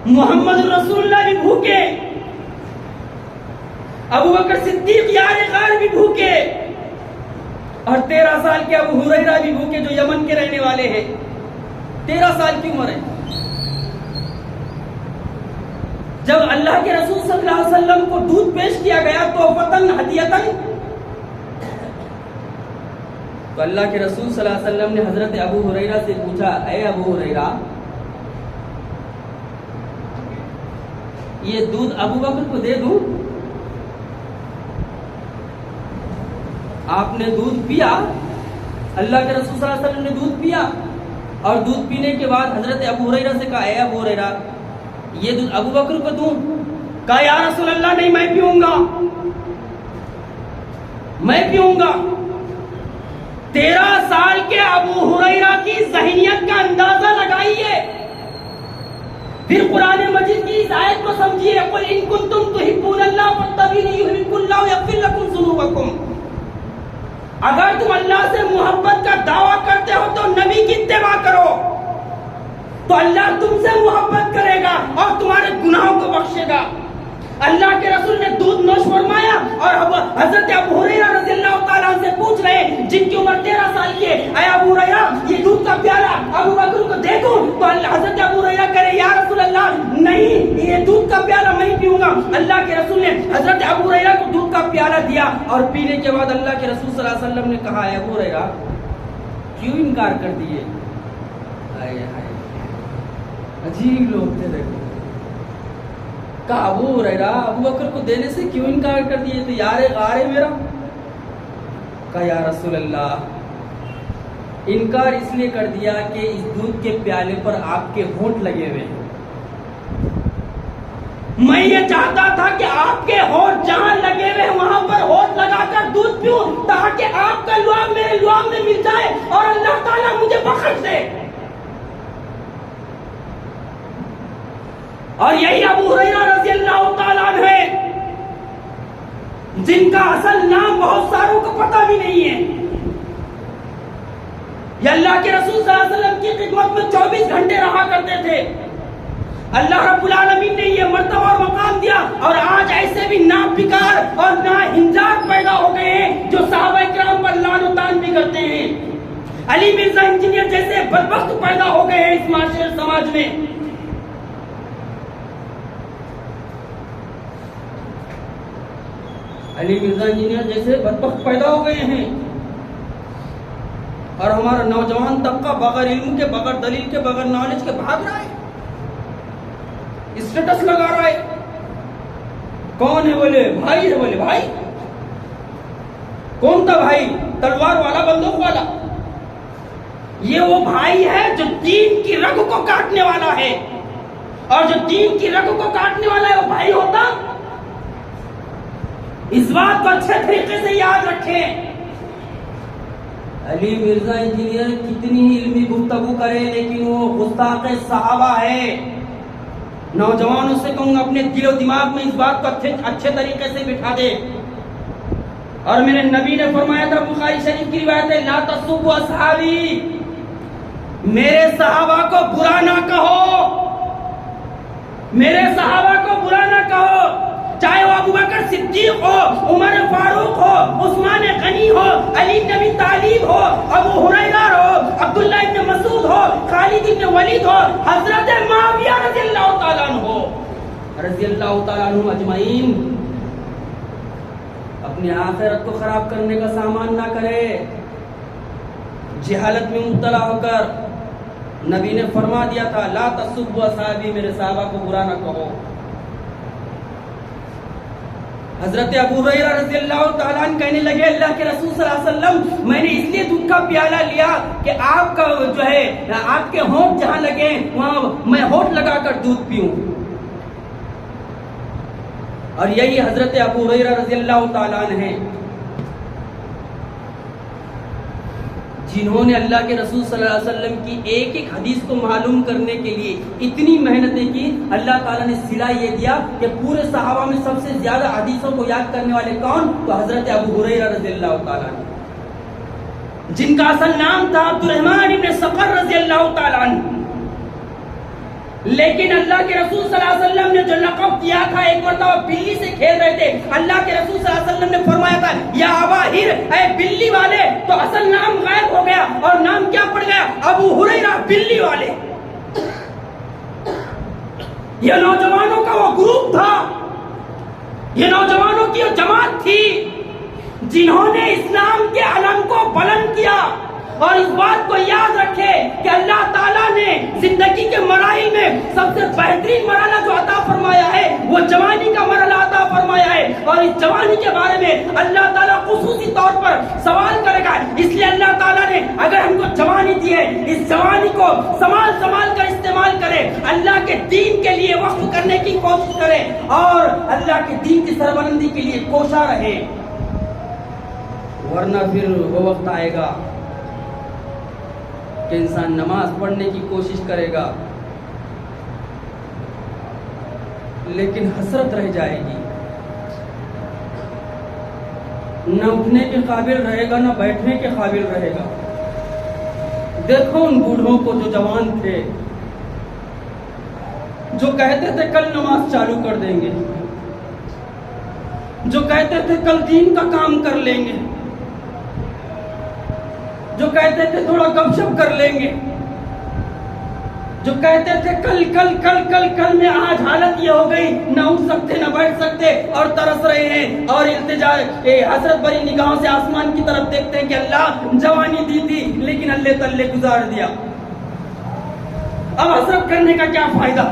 محمد رسول اللہ بھی بھوکے، ابوبکر صدیق یار غار بھی بھوکے، اور 13 سال کے ابو ہریرہ بھی بھوکے جو یمن کے رہنے والے ہیں. 13 سال کی عمر ہے. جب اللہ کے رسول صلی اللہ علیہ وسلم کو دودھ پیش کیا گیا تو فتن ہدیتن، تو اللہ کے رسول صلی اللہ علیہ وسلم نے حضرت ابو ہریرہ سے پوچھا اے ابو ہریرہ یہ دودھ ابو بکر کو دے دوں؟ آپ نے دودھ پیا، اللہ کے رسول صلی اللہ علیہ وسلم نے دودھ پیا اور دودھ پینے کے بعد حضرت ابو ہریرہ سے کہا اے ابو ہریرہ یہ دودھ ابو بکر کو دوں؟ کہا یا رسول اللہ نہیں، میں پیوں گا، میں پیوں گا. 13 سال کے ابو ہریرہ کی ذہنیت کا اندازہ لگائیے. پھر قرآن مجید کی اس آیت کو سمجھیے، قل ان کنتم تحبون اللہ فاتبعونی یحببکم اللہ ویغفر لکم ذنوبکم. اگر تم اللہ سے محبت کا دعویٰ کرتے ہو تو نبی کی اتباع کرو، تو اللہ تم سے محبت کرے گا اور تمہارے گناہوں کو بخشے گا۔ اللہ کے رسول نے دودھ نوش فرمایا اور حضرت ابو ہریرہ رضی اللہ تعالیٰ عنہ سے پوچھ رہے جن کی عمر 13 سال کی ہے، اے ابو ہریرہ یہ دودھ کا پیالہ ابو بکر کو دے دوں؟ تو حضرت ابو ہریرہ کہے یا رسول اللہ نہیں، یہ دودھ کا پیالہ میں ہی پیوں گا۔ اللہ کے رسول نے حضرت ابو ہریرہ کو دودھ کا پیالہ دیا اور پینے کے بعد اللہ کے رسول صلی اللہ علیہ وسلم نے کہا اے ابو ہریرہ کیوں انکار کر دیے؟ عجیب لوگ تھے، دیکھو کہا ابو ہریرہ ابو بکر کو دینے سے کیوں انکار کر دیے؟ تو یار غار ہے میرا۔ کہا یا رسول اللہ انکار اس لیے کر دیا کہ اس دودھ کے پیالے پر آپ کے ہونٹ لگے ہوئے ہیں، میں یہ چاہتا تھا کہ آپ کے ہونٹ جہاں لگے ہوئے وہاں پر ہونٹ لگا کر دودھ پیوں تاکہ آپ کا لعاب میرے لعاب میں مل جائے اور اللہ تعالیٰ مجھے بخش دے۔ اور یہی ابو ہریرہ رضی اللہ تعالیٰ عنہ ہے جن کا اصل نام بہت ساروں کو پتہ بھی نہیں ہے۔ یہ اللہ کے رسول صلی اللہ علیہ وسلم کی خدمت میں 24 گھنٹے رہا کرتے تھے۔ اللہ رب العالمین نے یہ مرتبہ اور مقام دیا، اور آج ایسے بھی ناپکار اور ناہنجار پیدا ہو گئے ہیں جو صحابہ کرام پر لعن و طعن بھی کرتے ہیں۔ علی مرزا انجینئر جیسے بدبخت پیدا ہو گئے ہیں اس معاشرے سماج میں۔ علی مرزا انجینئر جیسے بدبخت پیدا ہو گئے ہیں، اور ہمارا نوجوان طبقہ بغیر علم کے، بغیر دلیل کے، بغیر نالج کے بھاگ رہا ہے، اسٹیٹس لگا رہا ہے۔ کون ہے؟ بولے بھائی ہے۔ بولے بھائی کون تھا بھائی؟ تلوار والا، بندوق والا؟ یہ وہ بھائی ہے جو دین کی رگ کو کاٹنے والا ہے، اور جو دین کی رگ کو کاٹنے والا ہے وہ بھائی ہوتا؟ اس بات کو اچھے طریقے سے یاد رکھیں۔ علی مرزا انجینئر کتنی علمی گفتگو کرے لیکن وہ گستاخ صحابہ ہے۔ نوجوانوں سے کہوں گا اپنے دل و دماغ میں اس بات کو اچھے طریقے سے بٹھا دے۔ اور میرے نبی نے فرمایا تھا، بخاری شریف کی روایت ہے، لا تسبوا اصحابی، میرے صحابہ کو برا نہ کہو، میرے صحابہ کو برا نہ کہو، چاہے وہ ابو بکر صدیق ہو، عمر فاروق ہو، عثمان غنی ہو، علی بن ابی طالب ہو، ابو ہریرہ ہو، عبداللہ ابن مسعود ہو، خالد ابن ولید ہو، حضرت معاویہ رضی اللہ تعالیٰ عنہ ہو، رضی اللہ تعالیٰ عنہ اجمعین۔ اپنی آخرت کو خراب کرنے کا سامان نہ کرے، جہالت میں مبتلا ہو کر۔ نبی نے فرما دیا تھا لا تسبوا اصحابی، میرے صحابہ کو برا نہ کہو۔ حضرت ابو ہریرہ رضی اللہ تعالیٰ عنہ کہنے لگے اللہ کے رسول صلی اللہ علیہ وسلم میں نے اس لیے دودھ کا پیالہ لیا کہ آپ کا جو ہے آپ کے ہونٹ جہاں لگے وہاں میں ہونٹ لگا کر دودھ پیوں۔ اور یہی حضرت ابو ہریرہ رضی اللہ تعالیٰ عنہ ہیں جنہوں نے اللہ کے رسول صلی اللہ علیہ وسلم کی ایک ایک حدیث کو معلوم کرنے کے لیے اتنی محنتیں کی۔ اللہ تعالیٰ نے صلہ یہ دیا کہ پورے صحابہ میں سب سے زیادہ حدیثوں کو یاد کرنے والے کون؟ تو حضرت ابو ہریرہ رضی اللہ تعالیٰ عنہ، جن کا اصل نام تھا عبد الرحمن بن صخر رضی اللہ تعالیٰ عنہ۔ لیکن اللہ کے رسول صلی اللہ علیہ وسلم نے جو لقب دیا تھا، ایک مرتبہ بلی سے کھیل رہے تھے، اللہ کے رسول صلی اللہ علیہ وسلم نے فرمایا تھا یا ابا ہر، اے بلی والے، تو اصل نام غائب ہو گیا اور نام کیا پڑ گیا؟ ابو ہریرہ بلی والے۔ یہ نوجوانوں کا وہ گروپ تھا، یہ نوجوانوں کی وہ جماعت تھی جنہوں نے اسلام کے علم کو بلند کیا۔ اور اس بات کو یاد رکھے کہ اللہ تعالیٰ نے زندگی کے مراحل میں سب سے بہترین مرحلہ جو عطا فرمایا ہے وہ جوانی کا مرحلہ عطا فرمایا ہے، اور اس جوانی کے بارے میں اللہ تعالیٰ خصوصی طور پر سوال کرے گا۔ اس لیے اللہ تعالیٰ نے اگر ہم کو جوانی دی ہے، اس جوانی کو سنبھال کر استعمال کرے، اللہ کے دین کے لیے وقف کرنے کی کوشش کرے اور اللہ کے دین کی سربلندی کے لیے کوشاں رہے، ورنہ پھر وہ وقت آئے گا کہ انسان نماز پڑھنے کی کوشش کرے گا لیکن حسرت رہ جائے گی، نہ اٹھنے کے قابل رہے گا، نہ بیٹھنے کے قابل رہے گا۔ دیکھو ان بوڑھوں کو جو جوان تھے، جو کہتے تھے کل نماز چالو کر دیں گے، جو کہتے تھے کل دین کا کام کر لیں گے، جو کہتے تھے تھوڑا گپ شپ کر لیں گے، جو کہتے تھے کل کل کل کل کل میں آج حالت یہ ہو گئی، نہ اٹھ سکتے نہ بیٹھ سکتے، اور ترس رہے ہیں اور التجا حسرت بھری نگاہوں سے آسمان کی طرف دیکھتے ہیں کہ اللہ جوانی دی تھی لیکن اللہ تلے گزار دیا، اب حسرت کرنے کا کیا فائدہ؟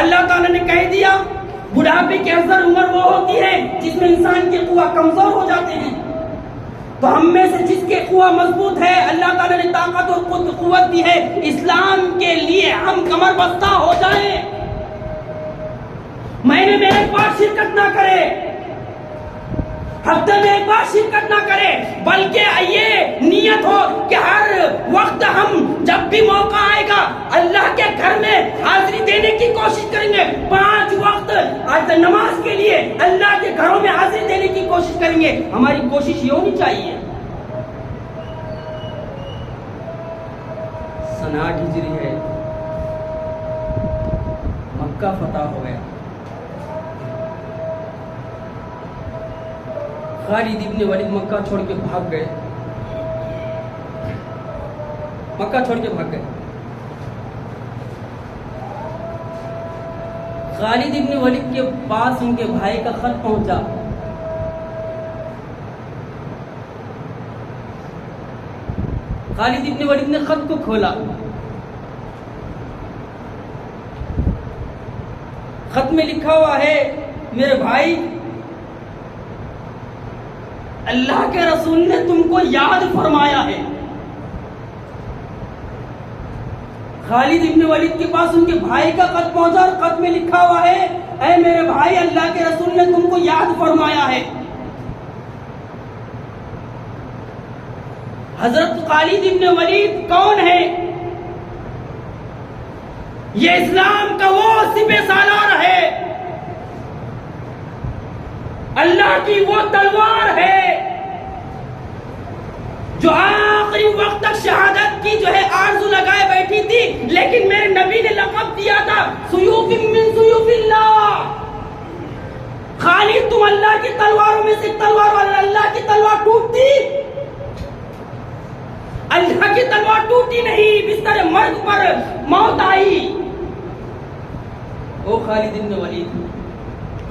اللہ تعالیٰ نے کہہ دیا بڑھاپے کی افضل عمر وہ ہوتی ہے جس میں انسان کے قوہ کمزور ہو جاتے ہیں۔ تو ہم میں سے جس کے قوہ مضبوط ہے، اللہ تعالیٰ نے طاقت اور قوت دی ہے، اسلام کے لیے ہم کمر بستہ ہو جائیں، مہینے میں ایک بار شرکت نہ کرے، ہفتے میں ایک بار شرکت نہ کرے، بلکہ یہ نیت ہو کہ ہر وقت ہم جب بھی موقع آئے گا اللہ کے گھر میں حاضری دینے کی کوشش کریں گے، 5 وقت نماز کے لیے اللہ کے گھروں میں حاضری دینے کی کوشش کریں گے۔ ہماری کوشش یہ ہونی چاہیے۔ سن 8 ہجری ہے، مکہ فتح ہو گیا، خالد ابن ولید مکہ چھوڑ کے بھاگ گئے، مکہ چھوڑ کے بھاگ گئے۔ خالد ابن ولید کے پاس ان کے بھائی کا خط پہنچا، خالد ابن ولید نے خط کو کھولا، خط میں لکھا ہوا ہے میرے بھائی اللہ کے رسول نے تم کو یاد فرمایا ہے۔ خالد ابن ولید کے پاس ان کے بھائی کا خط پہنچا اور خط میں لکھا ہوا ہے اے میرے بھائی اللہ کے رسول نے تم کو یاد فرمایا ہے۔ حضرت خالد ابن ولید کون ہے؟ یہ اسلام کا وہ سپہ سالار ہے، اللہ کی وہ تلوار ہے جو آخری وقت تک شہادت کی جو ہے آرزو لگائے بیٹھی تھی، لیکن میرے نبی نے لقب دیا تھا سیوف من سیوف اللہ۔ خالد تم اللہ کی تلواروں میں سے تلوار والا، اللہ کی تلوار ٹوٹتی، اللہ کی تلوار ٹوٹی نہیں، بستر مرگ پر موت آئی۔ او خالد بن ولید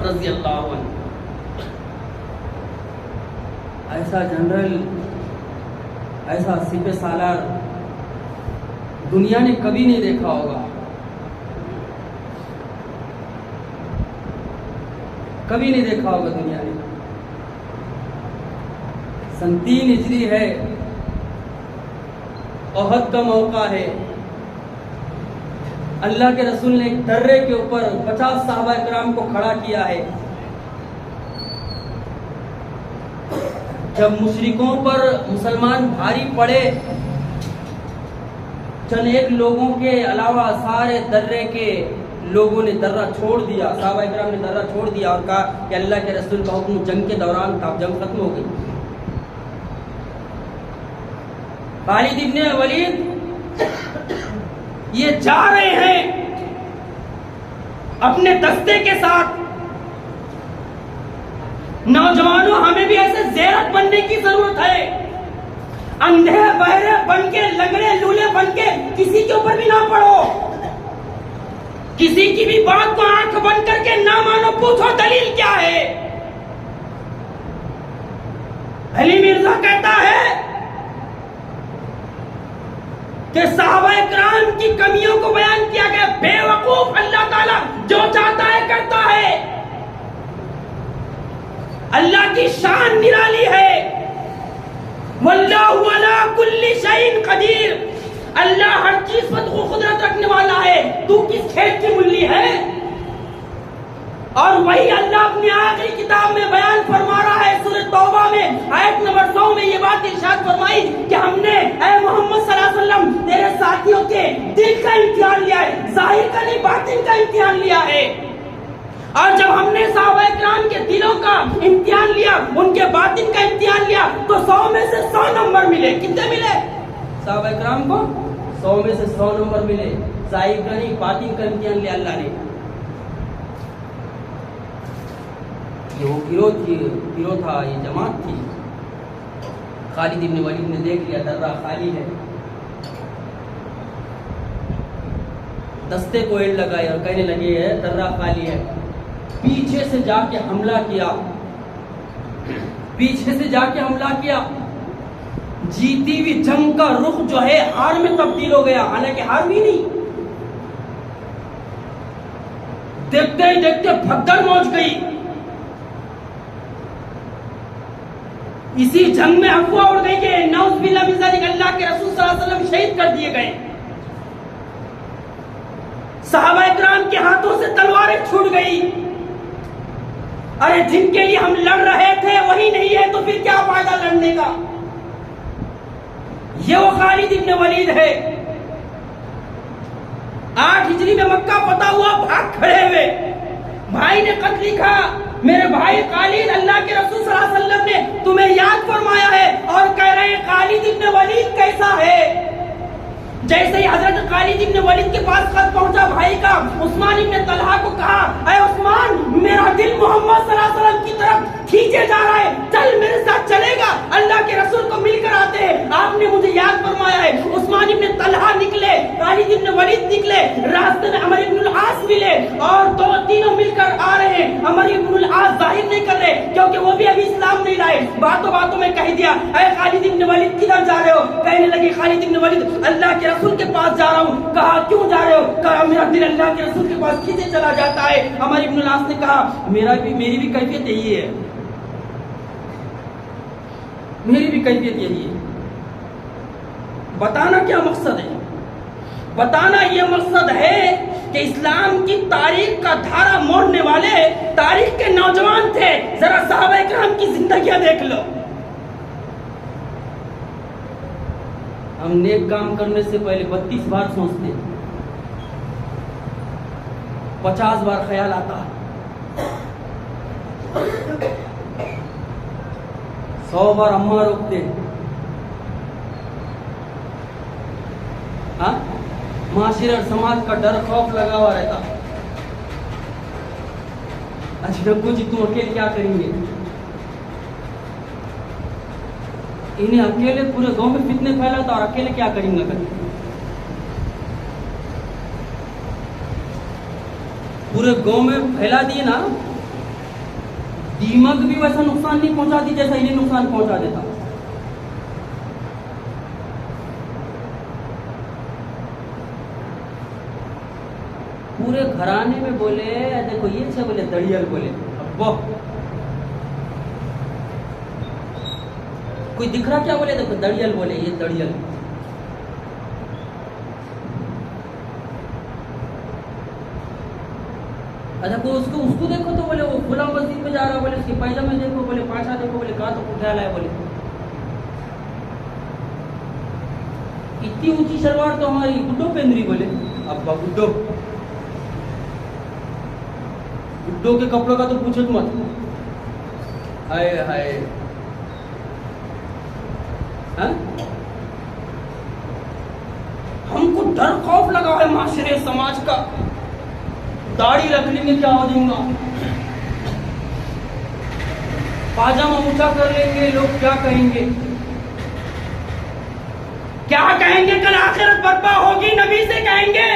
رضی اللہ عنہ، ایسا جنرل، ایسا سپہ سالار دنیا نے کبھی نہیں دیکھا ہوگا، کبھی نہیں دیکھا ہوگا دنیا نے۔ سن 3 ہجری ہے، احد کا موقع ہے، اللہ کے رسول نے ایک درے کے اوپر 50 صحابہ کرام کو کھڑا کیا ہے۔ جب مشرکوں پر مسلمان بھاری پڑے، چند ایک لوگوں کے علاوہ سارے درے کے لوگوں نے درہ چھوڑ دیا، صحابہ کرام نے درہ چھوڑ دیا اور کہا کہ اللہ کے رسول کا حکم جنگ کے دوران تھا، جنگ ختم ہو گئی۔ خالد ابن ولید یہ جا رہے ہیں اپنے دستے کے ساتھ، نوجوانوں ہمیں بھی ایسے زیرت بننے کی ضرورت ہے، اندھے بہرے بن کے، لنگڑے لولے بن کے کسی کے اوپر بھی نہ پڑو، کسی کی بھی بات کو آنکھ بند کر کے نہ مانو، پوچھو دلیل کیا ہے۔ علی مرزا کہتا ہے کہ صحابہ کرام کی کمیوں کو بیان کیا گیا، بے وقوف اللہ تعالیٰ جو چاہتا ہے کرتا ہے، اللہ کی شان نرالی ہے، واللہ علی کل شیء قدیر، اللہ ہر چیز پر قدرت رکھنے والا ہے، تو کس کھیت کی ملی ہے؟ اور وہی اللہ اپنی آخری کتاب میں بیان فرما رہا ہے، سورۃ توبہ میں آیت نمبر 100 میں یہ بات ارشاد فرمائی کہ ہم نے اے محمد صلی اللہ علیہ وسلم تیرے ساتھیوں کے دل کا امتحان لیا ہے، ظاہر کا نہیں باطن کا امتحان لیا ہے۔ اور جب ہم نے صحابہ کرام کے دلوں کا امتحان لیا، ان کے باطن کا امتحان لیا، تو 100 میں سے 100 نمبر ملے. کتنے ملے؟ صحابہ کرام کو 100 میں سے 100 نمبر ملے. ظاہر کا نہیں، باطن کا امتحان لیا اللہ نے. یہ وہ گروہ تھا، یہ جماعت تھی. خالد ابن ولید نے دیکھ لیا درہ خالی ہے، دستے کو ایڑ لگائے اور کہنے لگے ہے درہ خالی ہے. پیچھے سے جا کے حملہ کیا، پیچھے سے جا کے حملہ کیا. جیتی ہوئی جنگ کا رخ جو ہے ہار میں تبدیل ہو گیا، حالانکہ ہار بھی نہیں. دیکھتے ہی دیکھتے بھگدڑ مچ گئی. اسی جنگ میں افواہ اڑ گئی کہ نعوذ باللہ من ذالک اللہ کے رسول صلی اللہ علیہ وسلم شہید کر دیے گئے. صحابہ کرام کے ہاتھوں سے تلواریں چھوٹ گئی. ارے جن کے لیے ہم لڑ رہے تھے وہی نہیں ہے تو پھر کیا فائدہ لڑنے کا. یہ وہ خالد ابن ولید ہے. 8 ہجری میں مکہ فتح ہوا، بھاگ کھڑے ہوئے. بھائی نے خط لکھا، میرے بھائی خالد، اللہ کے رسول صلی اللہ علیہ وسلم نے تمہیں یاد فرمایا ہے اور کہہ رہے ہیں خالد ابن ولید کیسا ہے. جیسے ہی حضرت خالد ابن ولید کے پاس خط پہنچا بھائی کا، عثمان ابن طلحہ کو کہا، اے عثمان، میرا دل محمد صلی اللہ علیہ وسلم کی طرف کھینچے جا رہا ہے، چل میرے ساتھ چلے گا، اللہ کے رسول کو مل کر آتے ہیں، آپ نے مجھے یاد فرمایا ہے. عثمان ابن طلحہ نکلے، خالد ابن ولید نکلے، راستے میں عمر ابن العاص ملے اور تینوں مل کر آ رہے ہیں. عمر ابن العاص ظاہر نہیں کر رہے کیونکہ وہ بھی ابھی اسلام نہیں لائے. باتوں باتوں میں کہہ دیا، اے خالد ابن ولید کدھر جا رہے ہو؟ کہنے لگے خالد ابن ولید اللہ کے رسول کے پاس جا رہا ہوں. کہا کیوں جا رہے ہو؟ کہا میرا دل اللہ کے رسول کے پاس کھینچے چلا جاتا ہے. عمر ابن العاص نے کہا میری بھی کیفیت یہی ہے، میری بھی کیفیت یہی ہے. بتانا کیا مقصد ہے؟ بتانا یہ مقصد ہے کہ اسلام کی تاریخ کا دھارا موڑنے والے تاریخ کے نوجوان تھے. ذرا صحابہ کرام کی زندگیاں دیکھ لو. ہم نیک کام کرنے سے پہلے 32 بار سوچتے، 50 بار خیال آتا، 100 بار اماں روکتے. ہاں، معاشرے اور سماج کا ڈر خوف لگا ہوا رہتا. اچھا کچھ تم اکیلے کیا کریں گے؟ انہیں اکیلے پورے گاؤں میں فتنے پھیلاتا اور اکیلے کیا کریں گے؟ پورے گاؤں میں پھیلا دیے نا، دیمک بھی ویسا نقصان نہیں پہنچاتی جیسا انہیں نقصان پہنچا دیتا. پورے گھرانے میں بولے دیکھو یہ سے بولے دڑیل بولے، ابو کوئی دکھ رہا کیا بولے دیکھو دڑیل بولے، یہ دڑیل. اچھا کوئی اس کو دیکھو تو بولے وہ کھلا مسجد میں جا رہا، بولے اس کے پائجامے دیکھو، بولے پاچھا دیکھو، بولے کہاں تو اٹھا لایا. بولے اتنی اونچی شلوار تو ہماری گڈو پہن رہی. بولے ابا گڈو کے کپڑوں کا تو پوچھو مت. ہائے ہائے، ہم کو ڈر خوف لگا ہے معاشرے سماج کا. داڑھی رکھ لیں گے کیا ہو جائیں گا، پاجامہ اونچا کر لیں گے لوگ کیا کہیں گے؟ کیا کہیں گے؟ کل آخرت برپا ہوگی نبی سے کہیں گے.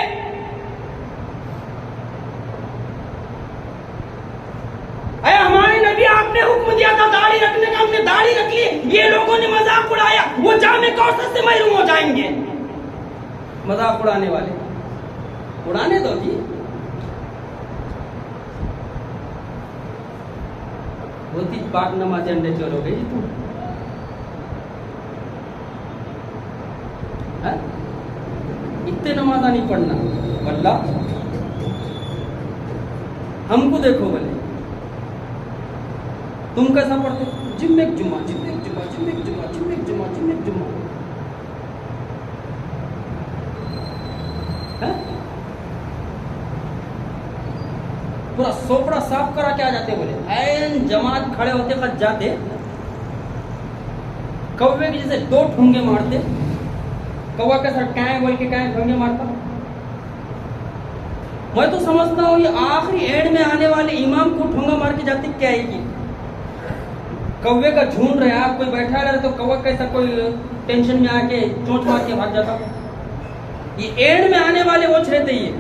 اے ہمارے نبی آپ نے حکم دیا تھا داڑھی رکھنے کا، ہم نے داڑھی رکھ لی، یہ لوگوں نے مذاق اڑایا، وہ جامع کوثر سے محروم ہو جائیں گے. مذاق اڑانے والے اڑانے دو جی. ہوتی پاک نماز انڈے چلو گے جی تم. اتنے نمازہ نہیں پڑھنا. واللہ ہم کو دیکھو بولے تم کیسا پڑھتے؟ جمعہ جمعہ جمعہ جمعہ جمعہ جمعہ جمعہ جمعہ جمعہ جمعہ. پورا سوپڑا صاف کرا کے آ جاتے. بولے این جماعت کھڑے ہوتے خط جاتے کوے کی جیسے 2 ٹھونگے مارتے. کوا کے ساتھ کہیں بول کے کہیں ٹھونگے مارتا. میں تو سمجھتا ہوں یہ آخری اینڈ میں آنے والے امام کو ٹھونگا مار کے جاتے کیا ہے کہ کوے کا جھونڈ رہے آپ کوئی بیٹھا رہے تو کوا کیسا کوئی ٹینشن میں آ کے چونچ مار کے بھاگ جاتا. یہ اینڈ میں آنے والے وہ رہتے ہی ہے.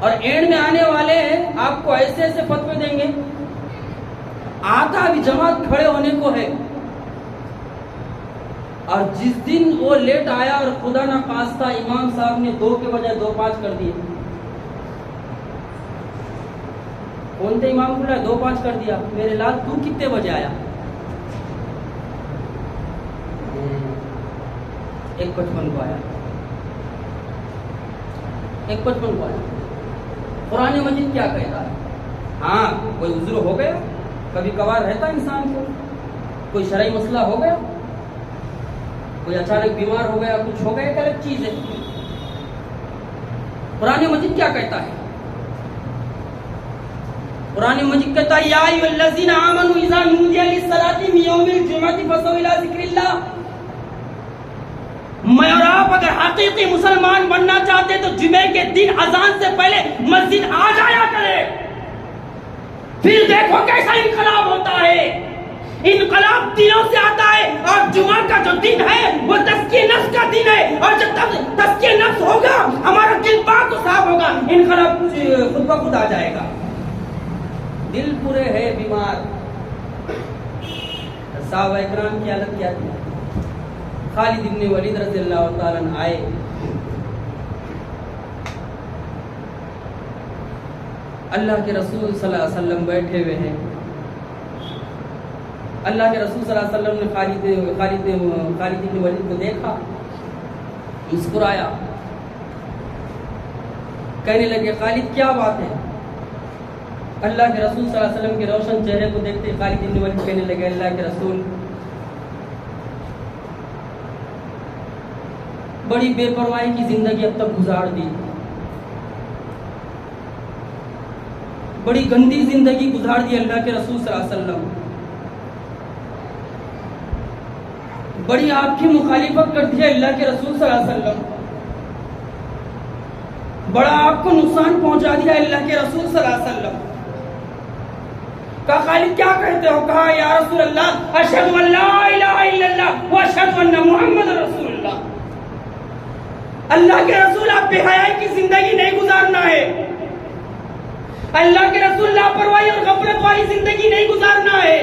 اور اینڈ میں آنے والے آپ کو ایسے ایسے فتوے دیں گے. آتا ابھی جماعت کھڑے ہونے کو ہے اور جس دن وہ لیٹ آیا اور خدا نہ خواستہ امام صاحب نے 2 کے بجائے 2:05 کر دیے. کون تھے امام کو 2:05 کر دیا. میرے لال تو کتنے بجے آیا؟ 1:55 کو آیا. 1:55 کو آیا. قرآن مجید کیا کہتا ہے؟ ہاں کوئی عذر ہو گیا کبھی کبھار رہتا انسان کو, کوئی شرعی مسئلہ ہو گیا, کوئی اچانک بیمار ہو گیا, کچھ ہو گیا, ایک الگ چیز ہے. قرآن مجید کیا کہتا ہے؟ قرآن مجید کہتا ہے یا ایھا الذین آمنوا اذا نودی للصلاۃ من یوم الجمعۃ فاسعوا الی ذکر اللہ. میں اور آپ اگر حقیقی مسلمان بننا چاہتے تو جمعے کے دن اذان سے پہلے مسجد آ جایا کرے. پھر دیکھو کیسا انقلاب ہوتا ہے. انقلاب دنوں سے آتا ہے اور جمعہ کا جو دن ہے وہ تزکیہ نفس کا دن ہے. اور جب تک تزکیہ نفس ہوگا ہمارا دل پاک و صاف ہوگا, انقلاب خود بخود آ جائے گا. دل پورے ہے بیمار. صحابہ اکرام کی حالت کیا تھی؟ خالد ابن ولید رضی اللہ تعالیٰ عنہ آئے, اللہ کے رسول صلی اللہ علیہ وسلم بیٹھے ہوئے ہیں. اللہ کے رسول صلی اللہ علیہ وسلم نے خالد ابن ولید کو دیکھا, مسکرایا, کہنے لگے خالد کیا بات ہے؟ اللہ کے رسول صلی اللہ علیہ وسلم کے روشن چہرے کو دیکھتے خالد ابن ولید کہنے لگے اللہ کے رسول بڑی بے پرواہی کی زندگی اب تک گزار دی, بڑی گندی زندگی گزار دی اللہ کے رسول صلی اللہ علیہ وسلم. بڑی آپ کی مخالفت کر دی اللہ کے رسول صلی اللہ علیہ وسلم. بڑا آپ کو نقصان پہنچا دیا اللہ کے رسول صلی اللہ علیہ وسلم. کہا خالد کیا کہتے ہو؟ کہا یا رسول اللہ اشہد ان لا الہ الا اللہ و اشہد ان محمد رسول اللہ. اللہ کے رسول آپ بے حیائی کی زندگی نہیں گزارنا ہے. اللہ کے رسول لاپرواہی اور غفلت والی زندگی نہیں گزارنا ہے.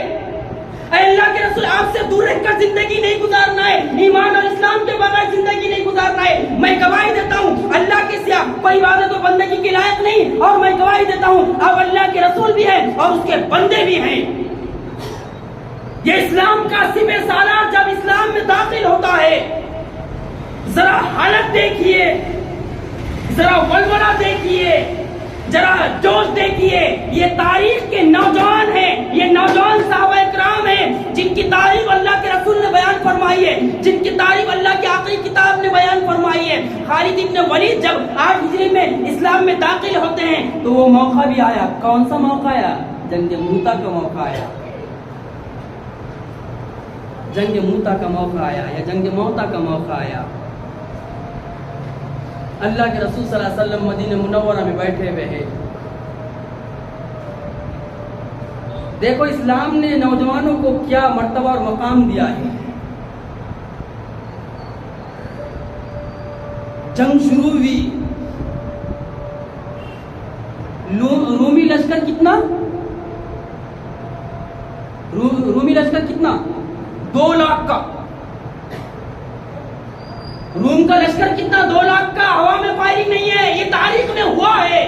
اللہ کے رسول آپ سے دور رہ کر زندگی نہیں گزارنا ہے. ایمان اور اسلام کے بغیر زندگی نہیں گزارنا ہے. میں گواہی دیتا ہوں اللہ کے سوا کوئی عبادت و بندگی کے لائق نہیں, اور میں گواہی دیتا ہوں آپ اللہ کے رسول بھی ہیں اور اس کے بندے بھی ہیں. یہ اسلام کا سپہ سالار جب اسلام میں داخل ہوتا ہے, ذرا حالت دیکھیے, ذرا ولولہ دیکھیے, ذرا جوش دیکھیے. یہ تاریخ کے نوجوان ہیں, یہ نوجوان صحابہ اکرام ہیں جن کی تعریف اللہ کے رسول نے بیان فرمائی ہے, جن کی تعریف اللہ کی آخری کتاب نے بیان فرمائی ہے. خالد ابن ولید جب 8 ہجری میں اسلام میں داخل ہوتے ہیں تو وہ موقع بھی آیا. کون سا موقع آیا؟ جنگ موتا کا موقع آیا. جنگ موتا کا موقع آیا یا جنگ موتا کا موقع آیا. اللہ کے رسول صلی اللہ علیہ وسلم مدینہ منورہ میں بیٹھے ہوئے ہیں. دیکھو اسلام نے نوجوانوں کو کیا مرتبہ اور مقام دیا ہے. جنگ شروع ہوئی, رومی لشکر کتنا؟ رومی لشکر کتنا؟ 2 لاکھ کا. روم کا لشکر کتنا؟ 2 لاکھ کا. ہوا میں فائرنگ نہیں ہے, یہ تاریخ میں ہوا ہے,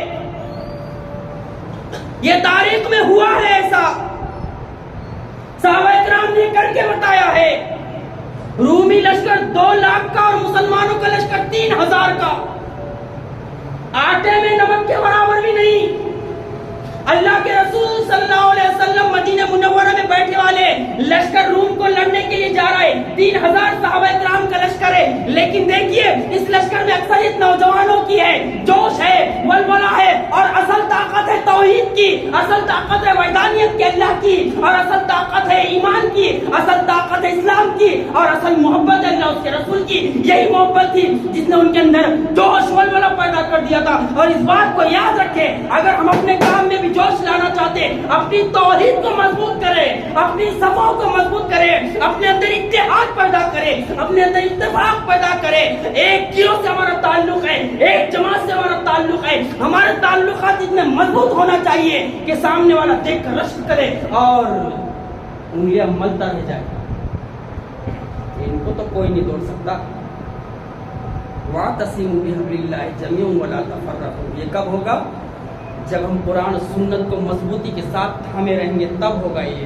یہ تاریخ میں ہوا ہے. ایسا صحابہ اکرام نے کر کے بتایا ہے. رومی لشکر 2 لاکھ کا اور مسلمانوں کا لشکر 3000 کا. آٹے میں نمک کے برابر بھی نہیں. اللہ کے رسول صلی اللہ علیہ وسلم مدینہ منورہ میں بیٹھے والے لشکر روم کو لڑنے کے لیے جا رہا ہے، 3000 صحابہ کرام کا لشکر ہے، لیکن دیکھیے اس لشکر میں اکثریت نوجوانوں کی ہے، جوش ہے، ولولہ ہے، اور اصل طاقت ہے توحید کی، اصل طاقت ہے وحدانیت کے اللہ کی، اور اصل طاقت ہے ایمان کی، اصل طاقت ہے اسلام کی، اور اصل محبت ہے اللہ اس کے رسول کی۔ یہی محبت تھی جس نے ان کے اندر جوش ولولہ پیدا کر دیا تھا۔ اور اس بات کو یاد رکھیں، اگر ہم اپنے کام میں بھی جوش لانا چاہتے، اپنی توحید کو مضبوط کریں، اپنی صفوں کو مضبوط کریں، اپنے اندر اتحاد پیدا کریں، اپنے اندر اتفاق پیدا کریں، ایک گروہ سے ہمارا تعلق ہے، ایک جماعت سے ہمارا تعلق ہے، ہمارے تعلقات اتنے مضبوط ہونا چاہیے کہ سامنے والا دیکھ کر رشک کرے اور انگلیاں ملتا رہ جائے۔ ان کو تو کوئی نہیں توڑ سکتا۔ وَاعْتَصِمُوا بِحَبْلِ اللَّهِ جَمِيعًا وَلَا تَفَرَّقُوا، یہ کب ہوگا؟ جب ہم قرآن و سنت کو مضبوطی کے ساتھ تھامے رہیں گے، تب ہوگا یہ۔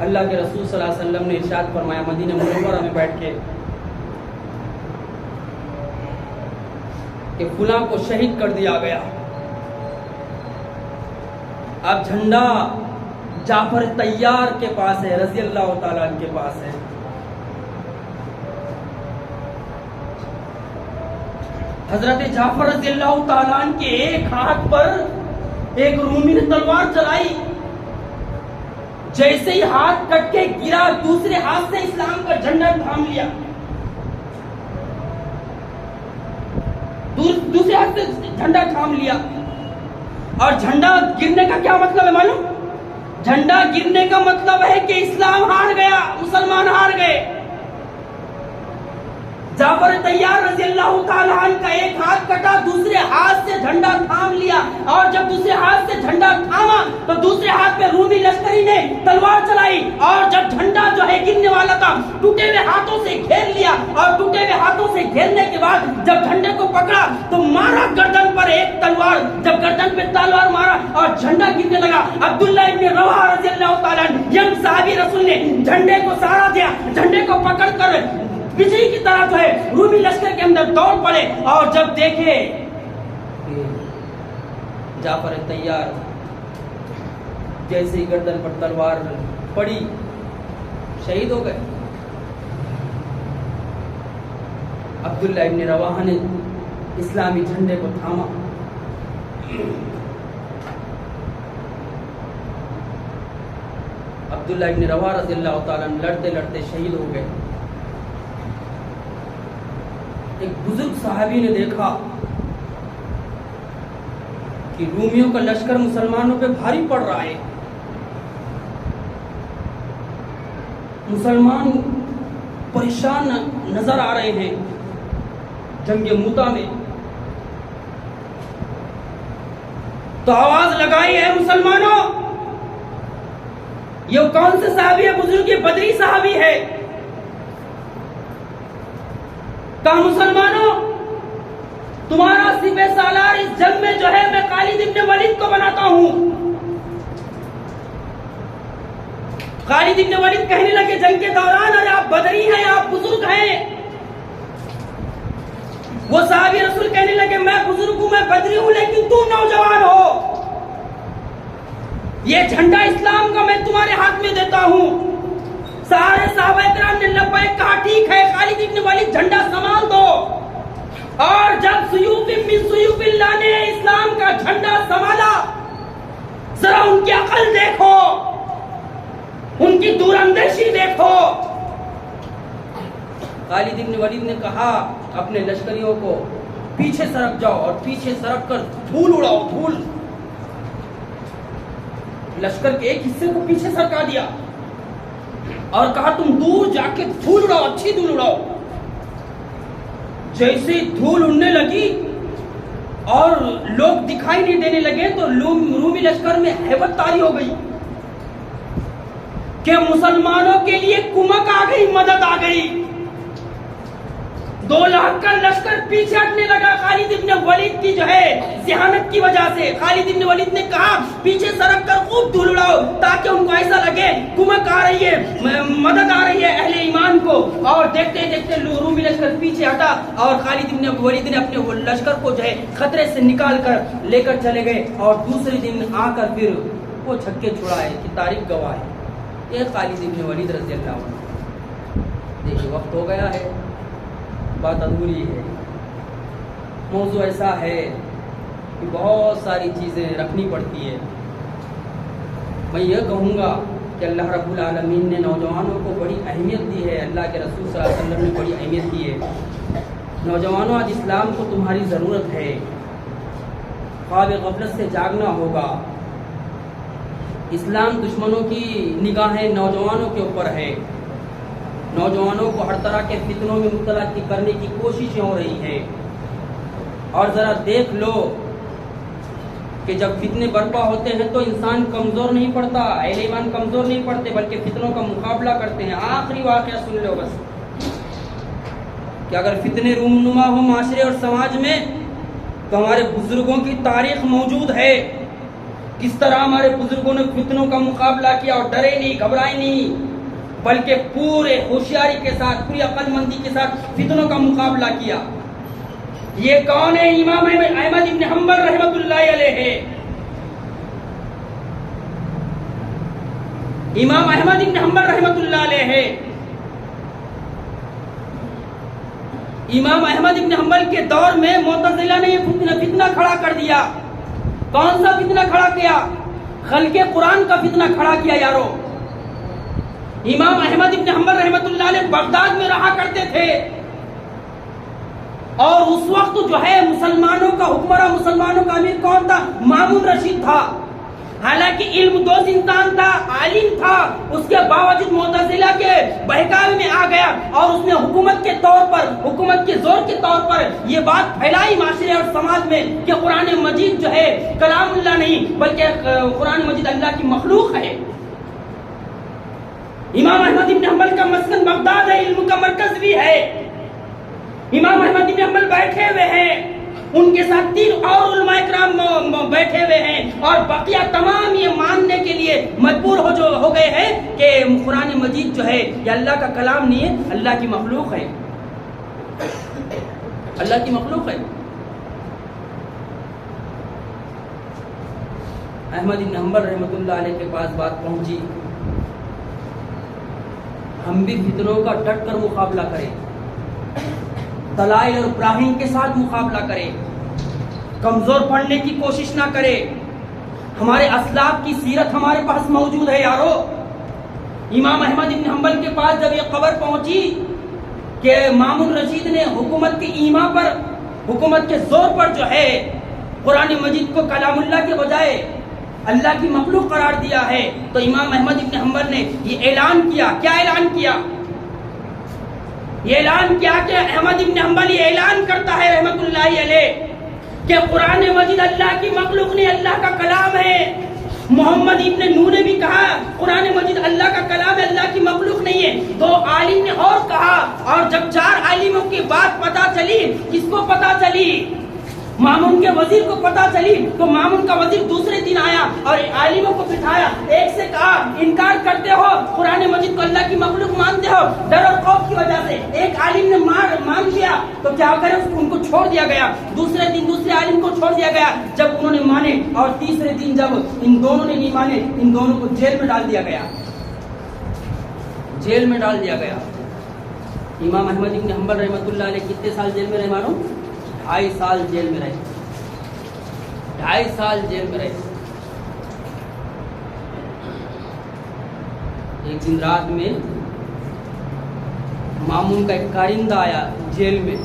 اللہ کے رسول صلی اللہ علیہ وسلم نے ارشاد فرمایا مدینہ منورہ میں بیٹھ کے کہ فلاں کو شہید کر دیا گیا، اب جھنڈا جعفر طیار کے پاس ہے، رضی اللہ تعالیٰ عنہ کے پاس ہے۔ حضرت جعفر رضی اللہ تعالیٰ عنہ کے ایک ہاتھ پر ایک رومی نے تلوار چلائی، جیسے ہی ہاتھ کٹ کے گرا، دوسرے ہاتھ سے اسلام کا جھنڈا تھام لیا، دوسرے ہاتھ سے جھنڈا تھام لیا۔ اور جھنڈا گرنے کا کیا مطلب ہے معلوم؟ جھنڈا گرنے کا مطلب ہے کہ اسلام ہار گیا، مسلمان ہار گئے۔ جعفر طیار رضی اللہ تعالیٰ عنہ کا ایک ہاتھ کٹا، دوسرے ہاتھ سے جھنڈا تھام لیا، اور جب دوسرے ہاتھ سے جھنڈا تھاما تو دوسرے ہاتھ پہ رومی لشکری نے تلوار چلائی، اور جب جھنڈا جو ہے گرنے والا تھا ٹوٹے ہوئے ہاتھوں سے گھیر لیا، اور ٹوٹے ہوئے ہاتھوں سے گھیرنے کے بعد جب جھنڈے کو پکڑا تو مارا گردن پر ایک تلوار، جب گردن پہ تلوار مارا اور جھنڈا گرنے لگا، عبداللہ ابن رواحہ رضی اللہ تعالیٰ عنہ ینگ صحابی رسول نے جھنڈے کو سہارا دیا، جھنڈے کو پکڑ کر بجلی کی طرح جو ہے رومی لشکر کے اندر دوڑ پڑے، اور جب دیکھے جعفر طیار جیسے ہی گردن پر تلوار پڑی شہید ہو گئے۔ عبداللہ ابن رواحہ نے اسلامی جھنڈے کو تھاما، عبداللہ ابن رواحہ رضی اللہ تعالیٰ عنہ لڑتے لڑتے شہید ہو گئے۔ ایک بزرگ صحابی نے دیکھا کہ رومیوں کا لشکر مسلمانوں پہ بھاری پڑ رہا ہے، مسلمان پریشان نظر آ رہے ہیں جنگ موتا میں، تو آواز لگائی ہے مسلمانوں، یہ کون سے صحابی ہے؟ بزرگ بدری صحابی ہے۔ کہا مسلمانوں تمہارا سپہ سالار اس جنگ میں جو ہے میں خالد ابن ولید کو بناتا ہوں۔ خالد ابن ولید کہنے لگے جنگ کے دوران، ارے آپ بدری ہیں، آپ بزرگ ہیں۔ وہ صحابی رسول کہنے لگے میں بزرگ ہوں، میں بدری ہوں، لیکن تم نوجوان ہو، یہ جھنڈا اسلام کا میں تمہارے ہاتھ میں دیتا ہوں۔ سارے صحابہ کرام نے لبیک کہا، ٹھیک ہے خالد ابن ولید جھنڈا سنبھال دو۔ اور جب سیوف من سیوف اللہ نے اسلام کا جھنڈا سنبھالا، ذرا ان کی عقل دیکھو، ان کی دور اندیشی دیکھو۔ خالد ابن ولید نے کہا اپنے لشکریوں کو پیچھے سرک جاؤ، اور پیچھے سرک کر دھول اڑاؤ، دھول۔ لشکر کے ایک حصے کو پیچھے سرکا دیا اور کہا تم دور جا کے دھول اڑاؤ، اچھی دھول اڑاؤ۔ جیسے دھول اڑنے لگی اور لوگ دکھائی نہیں دینے لگے تو رومی لشکر میں ہیبت طاری ہو گئی کہ مسلمانوں کے لیے کمک آ گئی، مدد آ گئی۔ 2 لاکھ کا لشکر پیچھے ہٹنے لگا خالد ابن ولید کی جو ہے ذہانت کی وجہ سے۔ خالد ابن ولید نے کہا پیچھے سرک کر خوب دھول اڑاؤ تاکہ ان کو ایسا لگے کمک آ رہی ہے، مدد آ رہی ہے اہل ایمان کو۔ اور دیکھتے دیکھتے رومی لشکر کر پیچھے ہٹا اور خالد بن ولید نے اپنے وہ لشکر کو جو ہے خطرے سے نکال کر لے کر چلے گئے اور دوسرے دن آ کر پھر وہ چھکے چھڑائے کہ تاریخ گواہ ہے یہ خالد بن ولید رضی اللہ عنہ. دیکھیے وقت ہو گیا ہے، بات ادھوری ہے، موضوع ایسا ہے کہ بہت ساری چیزیں رکھنی پڑتی ہے. میں یہ کہوں گا کہ اللہ رب العالمین نے نوجوانوں کو بڑی اہمیت دی ہے، اللہ کے رسول صلی اللہ علیہ وسلم نے بڑی اہمیت دی ہے. نوجوانوں آج اسلام کو تمہاری ضرورت ہے، خواب غفلت سے جاگنا ہوگا. اسلام دشمنوں کی نگاہیں نوجوانوں کے اوپر ہے، نوجوانوں کو ہر طرح کے فتنوں میں مبتلا کرنے کی کوششیں ہو رہی ہیں. اور ذرا دیکھ لو کہ جب فتنے برپا ہوتے ہیں تو انسان کمزور نہیں پڑتا، اہل ایمان کمزور نہیں پڑتے بلکہ فتنوں کا مقابلہ کرتے ہیں. آخری واقعہ سن لو بس کہ اگر فتنے رونما ہو معاشرے اور سماج میں تو ہمارے بزرگوں کی تاریخ موجود ہے، کس طرح ہمارے بزرگوں نے فتنوں کا مقابلہ کیا اور ڈرے نہیں، گھبرائے نہیں، بلکہ پورے ہوشیاری کے ساتھ، پوری عقل مندی کے ساتھ فتنوں کا مقابلہ کیا. یہ کون ہے؟ امام احمد بن حنبل رحمۃ اللہ علیہ ہے. امام احمد بن حنبل رحمۃ اللہ علیہ ہے. امام احمد بن حنبل کے دور میں معتزلہ نے یہ فتنہ کھڑا کر دیا. کون سا فتنہ کھڑا کیا؟ خلق قرآن کا فتنہ کھڑا کیا یارو. امام احمد بن حنبل رحمۃ اللہ علیہ بغداد میں رہا کرتے تھے اور اس وقت جو ہے مسلمانوں کا حکمراں، مسلمانوں کا امیر کون تھا؟ مامون رشید تھا. حالانکہ علم دوست انسان تھا، عالم تھا، اس کے باوجود معتزلہ کے بہکاوے میں آ گیا اور اس نے حکومت کے طور پر، حکومت کے زور کے طور پر یہ بات پھیلائی معاشرے اور سماج میں کہ قرآن مجید جو ہے کلام اللہ نہیں بلکہ قرآن مجید اللہ کی مخلوق ہے. امام احمد بن حنبل کا مسکن بغداد ہے، علم کا مرکز بھی ہے. امام احمد بن حنبل بیٹھے ہوئے ہیں، ان کے ساتھ 3 اور علماء کرام بیٹھے ہوئے ہیں اور بقیہ تمام یہ ماننے کے لیے مجبور ہو گئے ہیں کہ قرآن مجید جو ہے یہ اللہ کا کلام نہیں ہے، اللہ کی مخلوق ہے، اللہ کی مخلوق ہے. احمد بن حنبل رحمۃ اللہ علیہ کے پاس بات پہنچی، ہم بھی فتنوں کا ڈٹ کر مقابلہ کریں، دلائل اور براہین کے ساتھ مقابلہ کرے، کمزور پڑنے کی کوشش نہ کرے. ہمارے اسلاف کی سیرت ہمارے پاس موجود ہے یارو. امام احمد بن حنبل کے پاس جب یہ خبر پہنچی کہ مامون رشید نے حکومت کے ایما پر، حکومت کے زور پر جو ہے قرآن مجید کو کلام اللہ کے بجائے اللہ کی مخلوق قرار دیا ہے، تو امام احمد بن حنبل نے یہ اعلان کیا. کیا اعلان کیا؟ یہ اعلان کیا کہ احمد بن حنبل یہ اعلان کرتا ہے رحمت اللہ علیہ کہ قرآن مجید اللہ کی مخلوق نہیں، اللہ کا کلام ہے. محمد ابن نور نے بھی کہا قرآن مجید اللہ کا کلام ہے، اللہ کی مخلوق نہیں ہے. 2 عالم نے اور کہا، اور جب 4 عالموں کی بات پتہ چلی، کس کو پتہ چلی؟ مامون کے وزیر کو پتہ چلی تو مامون کا وزیر دوسرے دن آیا اور عالموں کو بٹھایا، ایک سے کہا انکار کرتے ہو، قرآن مجید کو اللہ کی مخلوق مانتے ہو. ڈر اور خوف کی وجہ سے ایک عالم نے مان لیا تو کیا کرے، ان کو چھوڑ دیا گیا. دوسرے دن دوسرے عالم کو چھوڑ دیا گیا جب انہوں نے مانے، اور تیسرے دن جب ان دونوں نے نہیں مانے، ان دونوں کو جیل میں ڈال دیا گیا، جیل میں ڈال دیا گیا. امام احمد بن حنبل رحمۃ اللہ علیہ کتنے سال جیل میں رہے مانو؟ 2.5 سال جیل میں رہے، 2.5 سال جیل میں رہے. ایک دن رات میں مامون کا ایک کارندہ آیا جیل میں،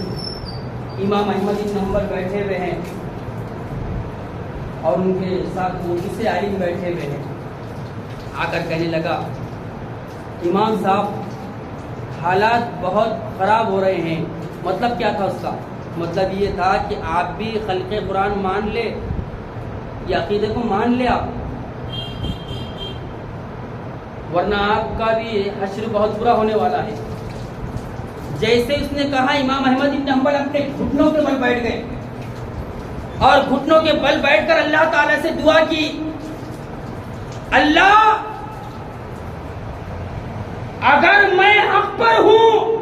امام احمد بن حنبل بیٹھے ہوئے ہیں اور ان کے ساتھ وہ دوسرے عالم بیٹھے ہوئے ہیں. آ کر کہنے لگا امام صاحب حالات بہت خراب ہو رہے ہیں. مطلب کیا تھا اس کا؟ مطلب یہ تھا کہ آپ بھی خلق قرآن مان لے، یہ عقیدے کو مان لے آپ، ورنہ آپ کا بھی حشر بہت برا ہونے والا ہے. جیسے اس نے کہا امام احمد بن حنبل اپنے گھٹنوں کے بل بیٹھ گئے اور گھٹنوں کے بل بیٹھ کر اللہ تعالی سے دعا کی، اللہ اگر میں حق پر ہوں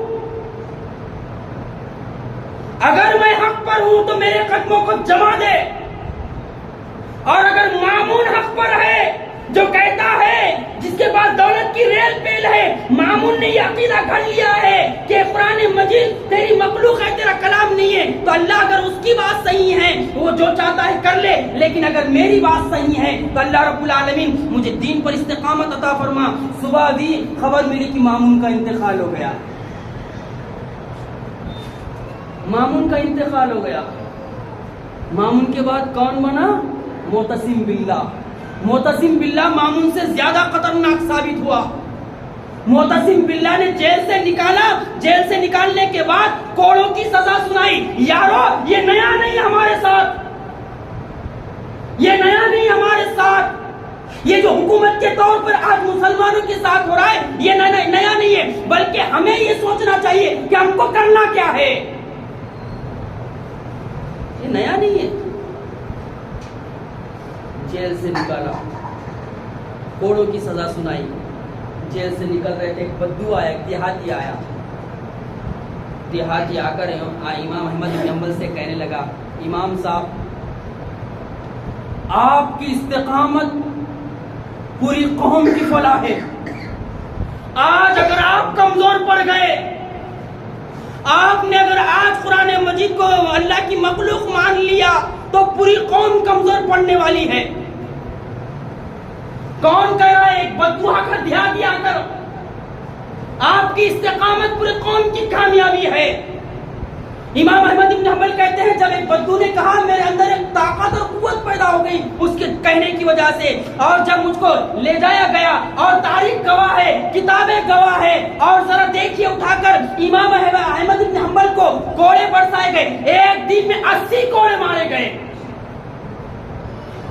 اگر میں حق پر ہوں تو میرے قدموں کو جما دے، اور اگر مامون حق پر ہے جو کہتا ہے، جس کے پاس دولت کی ریل پیل ہے، مامون نے یہ عقیدہ گھڑ لیا ہے کہ قرآن مجید تیری مخلوق ہے، تیرا کلام نہیں ہے، تو اللہ اگر اس کی بات صحیح ہے وہ جو چاہتا ہے کر لے، لیکن اگر میری بات صحیح ہے تو اللہ رب العالمین مجھے دین پر استقامت عطا فرما۔ صبح بھی خبر ملی کہ مامون کا انتقال ہو گیا، مامون کا انتقال ہو گیا۔ مامون کے بعد کون بنا؟ معتصم باللہ۔ معتصم باللہ مامون سے زیادہ خطرناک ثابت ہوا۔ معتصم باللہ نے جیل سے نکالا، جیل سے نکالنے کے بعد کوڑوں کی سزا سنائی۔ یارو یہ نیا نہیں ہمارے ساتھ، یہ نیا نہیں ہمارے ساتھ، یہ جو حکومت کے طور پر آج مسلمانوں کے ساتھ ہو رہا ہے یہ نیا نہیں ہے، بلکہ ہمیں یہ سوچنا چاہیے کہ ہم کو کرنا کیا ہے۔ یہ نیا نہیں ہے۔ جیل سے نکالا، کوڑوں کی سزا سنائی، جیل سے نکل رہے تھے، ایک بدو آیا، ایک دیہاتی آیا، دیہاتی آ کر امام احمد بن حنبل سے کہنے لگا، امام صاحب آپ کی استقامت پوری قوم کی فلاح ہے، آج اگر آپ کمزور پڑ گئے، آپ نے اگر آج قرآن مجید کو اللہ کی مخلوق مان لیا تو پوری قوم کمزور پڑنے والی ہے۔ کون کہہ رہا ہے؟ ایک بدو آ کر دیہاتی آ کر، آپ کی استقامت پوری قوم کی کامیابی ہے۔ امام احمد بن حنبل کہتے ہیں جب ایک بدو نے کہا میرے اندر ایک طاقت اور قوت پیدا ہو گئی اس کے کہنے کی وجہ سے، اور جب مجھ کو لے جایا گیا اور تاریخ گواہ ہے، کتابیں گواہ ہے، اور ذرا دیکھیے اٹھا کر امام احمد بن حنبل کو کوڑے برسائے گئے، ایک دن میں 80 کوڑے مارے گئے۔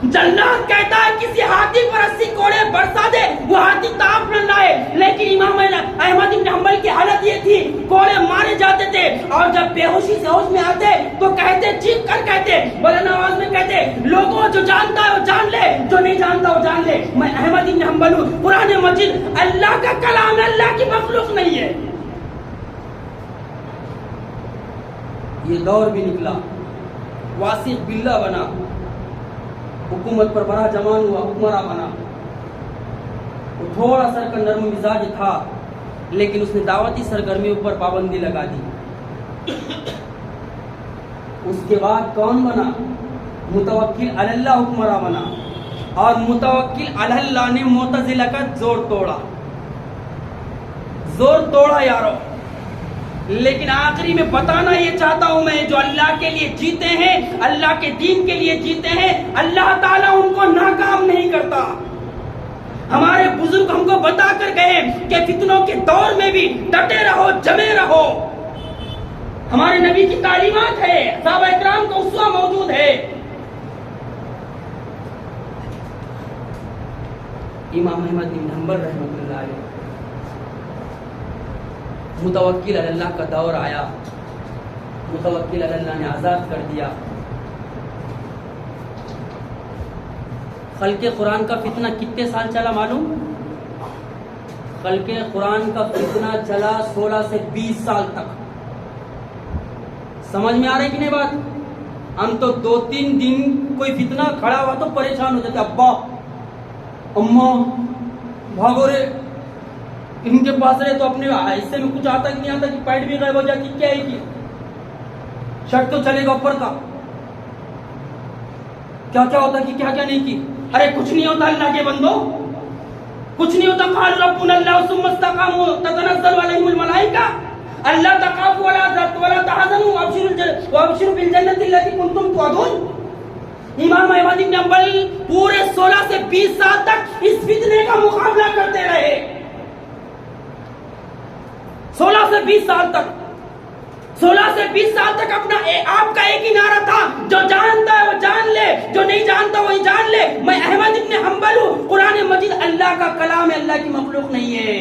جلاد کہتا ہے کسی ہاتھی پر 80 کوڑے برسا دے، وہ ہاتھی تاپ نہ لائے، لیکن امام احمد بن حنبل کی حالت یہ تھی کوڑے مارے جاتے تھے، اور جب بے ہوشی سے ہوش میں آتے تو کہتے، چیخ کر کہتے، بلند آواز میں کہتے، لوگوں جو جانتا ہے وہ جان لے، جو نہیں جانتا وہ جان لے، میں احمد بن حنبل ہوں، قرآن مجید اللہ کا کلام ہے، اللہ کی مخلوق نہیں ہے۔ یہ دور بھی نکلا، واثق باللہ بنا، حکومت پر بڑا جوان ہوا، حکمراں بنا۔ وہ تھوڑا سا نرم مزاج تھا، لیکن اس نے دعوتی سرگرمیوں پر پابندی لگا دی۔ اس کے بعد کون بنا؟ متوکل علی اللہ حکمراں بنا، اور متوکل علی اللہ نے معتزلہ کا زور توڑا یارو۔ لیکن آخری میں بتانا یہ چاہتا ہوں میں، جو اللہ کے لیے جیتے ہیں، اللہ کے دین کے لیے جیتے ہیں، اللہ تعالیٰ ان کو ناکام نہیں کرتا۔ ہمارے بزرگ ہم کو بتا کر گئے کہ فتنوں کے دور میں بھی ڈٹے رہو، جمے رہو۔ ہمارے نبی کی تعلیمات ہے، صحابہ اکرام کا اسوہ موجود ہے۔ امام احمد بن حنبل رحمۃ اللہ علیہ، متوکل علی اللہ کا دور آیا، متوکل علی اللہ نے آزاد کر دیا۔ خلق قرآن کا فتنہ کتنے سال چلا معلوم؟ خلق قرآن کا فتنہ چلا 16 سے 20 سال تک۔ سمجھ میں آ رہی کہ نہیں بات؟ ہم تو 2-3 دن کوئی فتنہ کھڑا ہوا تو پریشان ہو جاتے، ابا اماں بھاگو رے، ان کے پاس رہے تو اپنے حصے میں کچھ آتا کہ نہیں آتا، کہ پینٹ بھی غائب ہو جاتی، کیا ہے کہ شرٹ تو چلے گا اوپر کا، کیا کیا ہوتا کہ کیا کیا نہیں کی۔ ارے کچھ نہیں ہوتا اللہ کے بندو، کچھ نہیں ہوتا۔ قال ربنا اللہ ثم استقاموا تتنزل علیہم الملائکہ الا تخافوا ولا تحزنوا وابشروا بالجنۃ التي كنتم توعدون۔ امام احمد بن حنبل پورے 16 سے 20 سال تک اس فتنے کا مقابلہ کرتے رہے، 16 سے 20 سال تک، 16 سے 20 سال تک اپنا آپ کا ایک ہی نعرہ تھا، جو جانتا ہے وہ جان لے، جو نہیں جانتا وہی جان لے، میں احمد بن حنبل ہوں، قرآن مجید اللہ کا کلام ہے، اللہ کی مخلوق نہیں ہے۔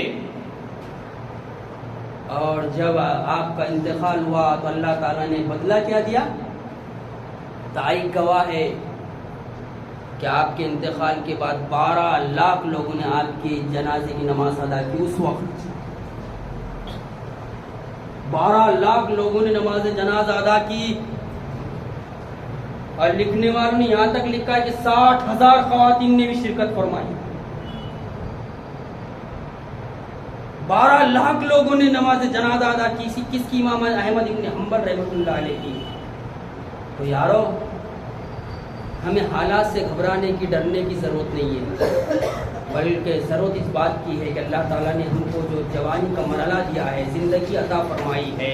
اور جب آپ کا انتقال ہوا تو اللہ تعالیٰ نے بدلہ کیا دیا؟ تاریخ گواہ ہے کہ آپ کے انتقال کے بعد 12 لاکھ لوگوں نے آپ کی جنازے کی نماز ادا کی۔ اس وقت 12 لاکھ لوگوں نے نماز جنازہ ادا کی، اور لکھنے والوں نے یہاں تک لکھا ہے کہ 60,000 خواتین نے بھی شرکت فرمائی۔ 12 لاکھ لوگوں نے نماز جنازہ ادا کی، کس کی؟ امام احمد بن حنبل رحمۃ اللہ علیہ کی۔ تو یارو ہمیں حالات سے گھبرانے کی، ڈرنے کی ضرورت نہیں ہے، بلکہ ضرورت اس بات کی ہے کہ اللہ تعالیٰ نے ہم کو جو جوانی کا مرحلہ دیا ہے، زندگی عطا فرمائی ہے،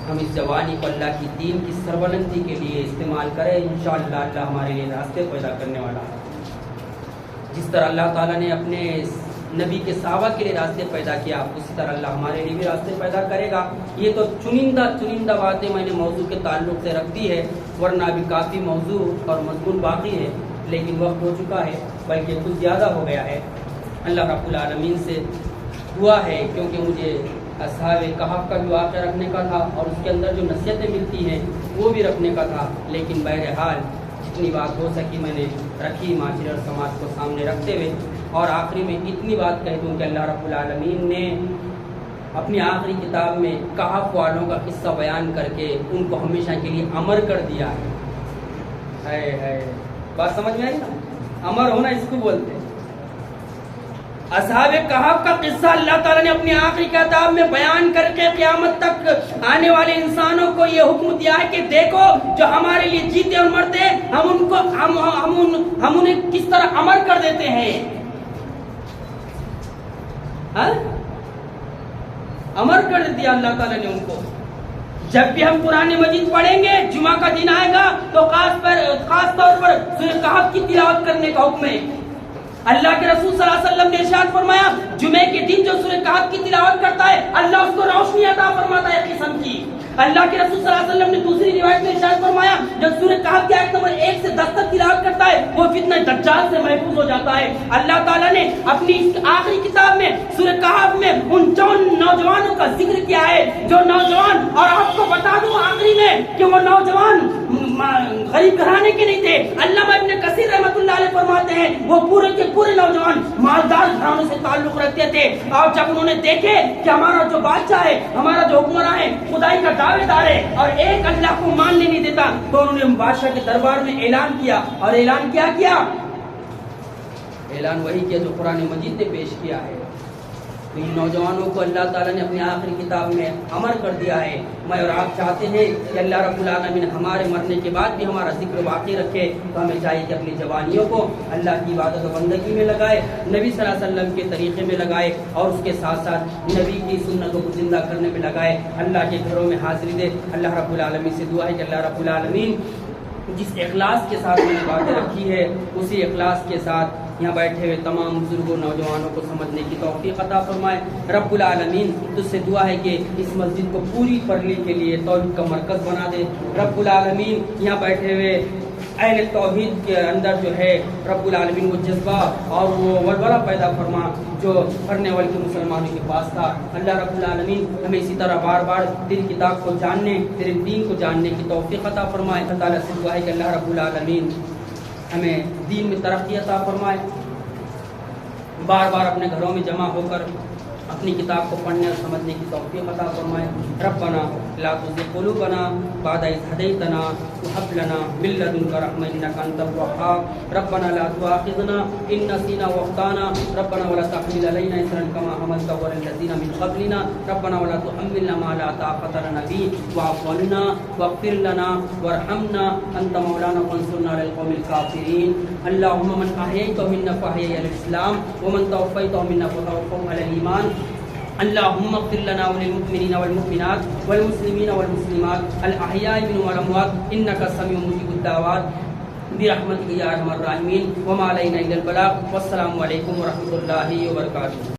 ہم اس جوانی کو اللہ کی دین کی سربلندی کے لیے استعمال کریں۔ انشاءاللہ اللہ ہمارے لیے راستے پیدا کرنے والا ہے۔ جس طرح اللہ تعالیٰ نے اپنے نبی کے صحابہ کے لیے راستے پیدا کیا، اسی طرح اللہ ہمارے لیے بھی راستے پیدا کرے گا۔ یہ تو چنندہ باتیں میں نے موضوع کے تعلق سے رکھ دی ہے، ورنہ ابھی کافی موضوع اور مضمون باقی ہے، لیکن وقت ہو چکا ہے، بلکہ کچھ زیادہ ہو گیا ہے۔ اللہ رب العالمین سے دعا ہے، کیونکہ مجھے اصحاب کہف کا بھی واقعہ رکھنے کا تھا، اور اس کے اندر جو نصیحتیں ملتی ہیں وہ بھی رکھنے کا تھا، لیکن بہرحال جتنی بات ہو سکی میں نے رکھی معاشرے اور سماج کو سامنے رکھتے ہوئے۔ اور آخری میں اتنی بات کہہ دوں کہ اللہ رب العالمین نے اپنی آخری کتاب میں کہف والوں کا قصہ بیان کر کے ان کو ہمیشہ کے لیے امر کر دیا ہے۔ بات سمجھ میں آئی نا؟ امر ہونا اس کو بولتے ہیں۔ اصحاب کہف کا قصہ اللہ تعالیٰ نے اپنی آخری کتاب میں بیان کر کے قیامت تک آنے والے انسانوں کو یہ حکم دیا ہے کہ دیکھو جو ہمارے لیے جیتے اور مرتے ہم انہیں کس طرح امر کر دیتے ہیں۔ امر کر دیا اللہ تعالیٰ نے ان کو۔ جب بھی ہم قرآن مجید پڑھیں گے، جمعہ کا دن آئے گا تو خاص طور پر سورہ کہف کی تلاوت کرنے کا حکم ہے۔ اللہ کے رسول صلی اللہ علیہ وسلم نے ارشاد فرمایا، جمعے کے دن جو سورہ کہف کی تلاوت کرتا ہے اللہ اس کو روشنی عطا فرماتا ہے قسم کی۔ اللہ کے رسول صلی اللہ علیہ وسلم نے دوسری روایت میں ارشاد فرمایا، جو سورہ کہف کی آیت نمبر 1 سے 10 تک تلاوت کرتا ہے وہ فتنہ دجال سے محفوظ ہو جاتا ہے۔ اللہ تعالیٰ نے اپنی اس آخری کتاب میں سورہ کہف میں ان 4 نوجوانوں کا ذکر کیا ہے جو نوجوان، اور آپ کو بتا دوں آخری میں کہ وہ نوجوان غریب گھرانے کے نہیں تھے۔ علامہ ابن کثیر رحمۃ اللہ علیہ فرماتے ہیں وہ پورے کے پورے نوجوان مالدار گھرانوں سے تعلق رکھتے تھے، اور جب انہوں نے دیکھے کہ ہمارا جو بادشاہ ہے، ہمارا جو حکمراں ہے خدائی کا دعوے دار ہے اور ایک اللہ کو ماننے نہیں دیتا، تو انہوں نے بادشاہ کے دربار میں اعلان کیا، اور اعلان کیا اعلان وہی کیا جو قرآن مجید نے پیش کیا ہے۔ تو ان نوجوانوں کو اللہ تعالیٰ نے اپنی آخری کتاب میں امر کر دیا ہے۔ میں اور آپ چاہتے ہیں کہ اللہ رب العالمین ہمارے مرنے کے بعد بھی ہمارا ذکر باقی رکھے، تو ہمیں چاہیے کہ اپنی جوانیوں کو اللہ کی عبادت و بندگی میں لگائے، نبی صلی اللہ علیہ وسلم کے طریقے میں لگائے، اور اس کے ساتھ ساتھ نبی کی سنتوں کو زندہ کرنے میں لگائے، اللہ کے گھروں میں حاضری دے۔ اللہ رب العالمین سے دعا ہے کہ اللہ رب العالمین جس اخلاص کے ساتھ میں نے باتیں رکھی ہے، اسی اخلاص کے ساتھ یہاں بیٹھے ہوئے تمام بزرگوں نوجوانوں کو سمجھنے کی توفیق عطا فرمائے۔ رب العالمین تجھ سے دعا ہے کہ اس مسجد کو پوری پرلی کے لیے توحید کا مرکز بنا دے۔ رب العالمین یہاں بیٹھے ہوئے اہل توحید کے اندر جو ہے رب العالمین وہ جذبہ اور وہ ولولہ پیدا فرما جو پڑھنے والے کے مسلمانوں کے پاس تھا۔ اللہ رب العالمین ہمیں اسی طرح بار بار تیری کتاب کو جاننے، تیرے دین کو جاننے کی توفیق عطا فرمائے۔ اللہ تعالیٰ سے دعا ہے کہ اللہ رب العالمین ہمیں دین میں ترقی عطا فرمائے، بار بار اپنے گھروں میں جمع ہو کر اپنی کتاب کو پڑھنے اور سمجھنے کی توفیق عطا فرمائے۔ ربنا لا تزغ قلوبنا بعد إذ هديتنا وهب لنا من لدنك رحمة إنك أنت الوهاب ربنا لا تؤاخذنا إن نسينا وأخطأنا ربنا ولا تحمل علينا إصرا كما حملته على الذين من قبلنا ربنا ولا تحملنا ما لا طاقة لنا به واعف عنا واغفر لنا وارحمنا أنت مولانا فانصرنا على القوم الكافرين اللهم من أحييته منا فأحيه على الإسلام ومن توفيته منا فتوفه على الإيمان اللهم اغفر لنا وللمؤمنين والمؤمنات والمسلمين والمسلمات الأحياء منهم والأموات إنك سميع مجيب الدعوات برحمتك يا أرحم الراحمين وما علينا إلا البلاغ والسلام عليكم ورحمة الله وبركاته۔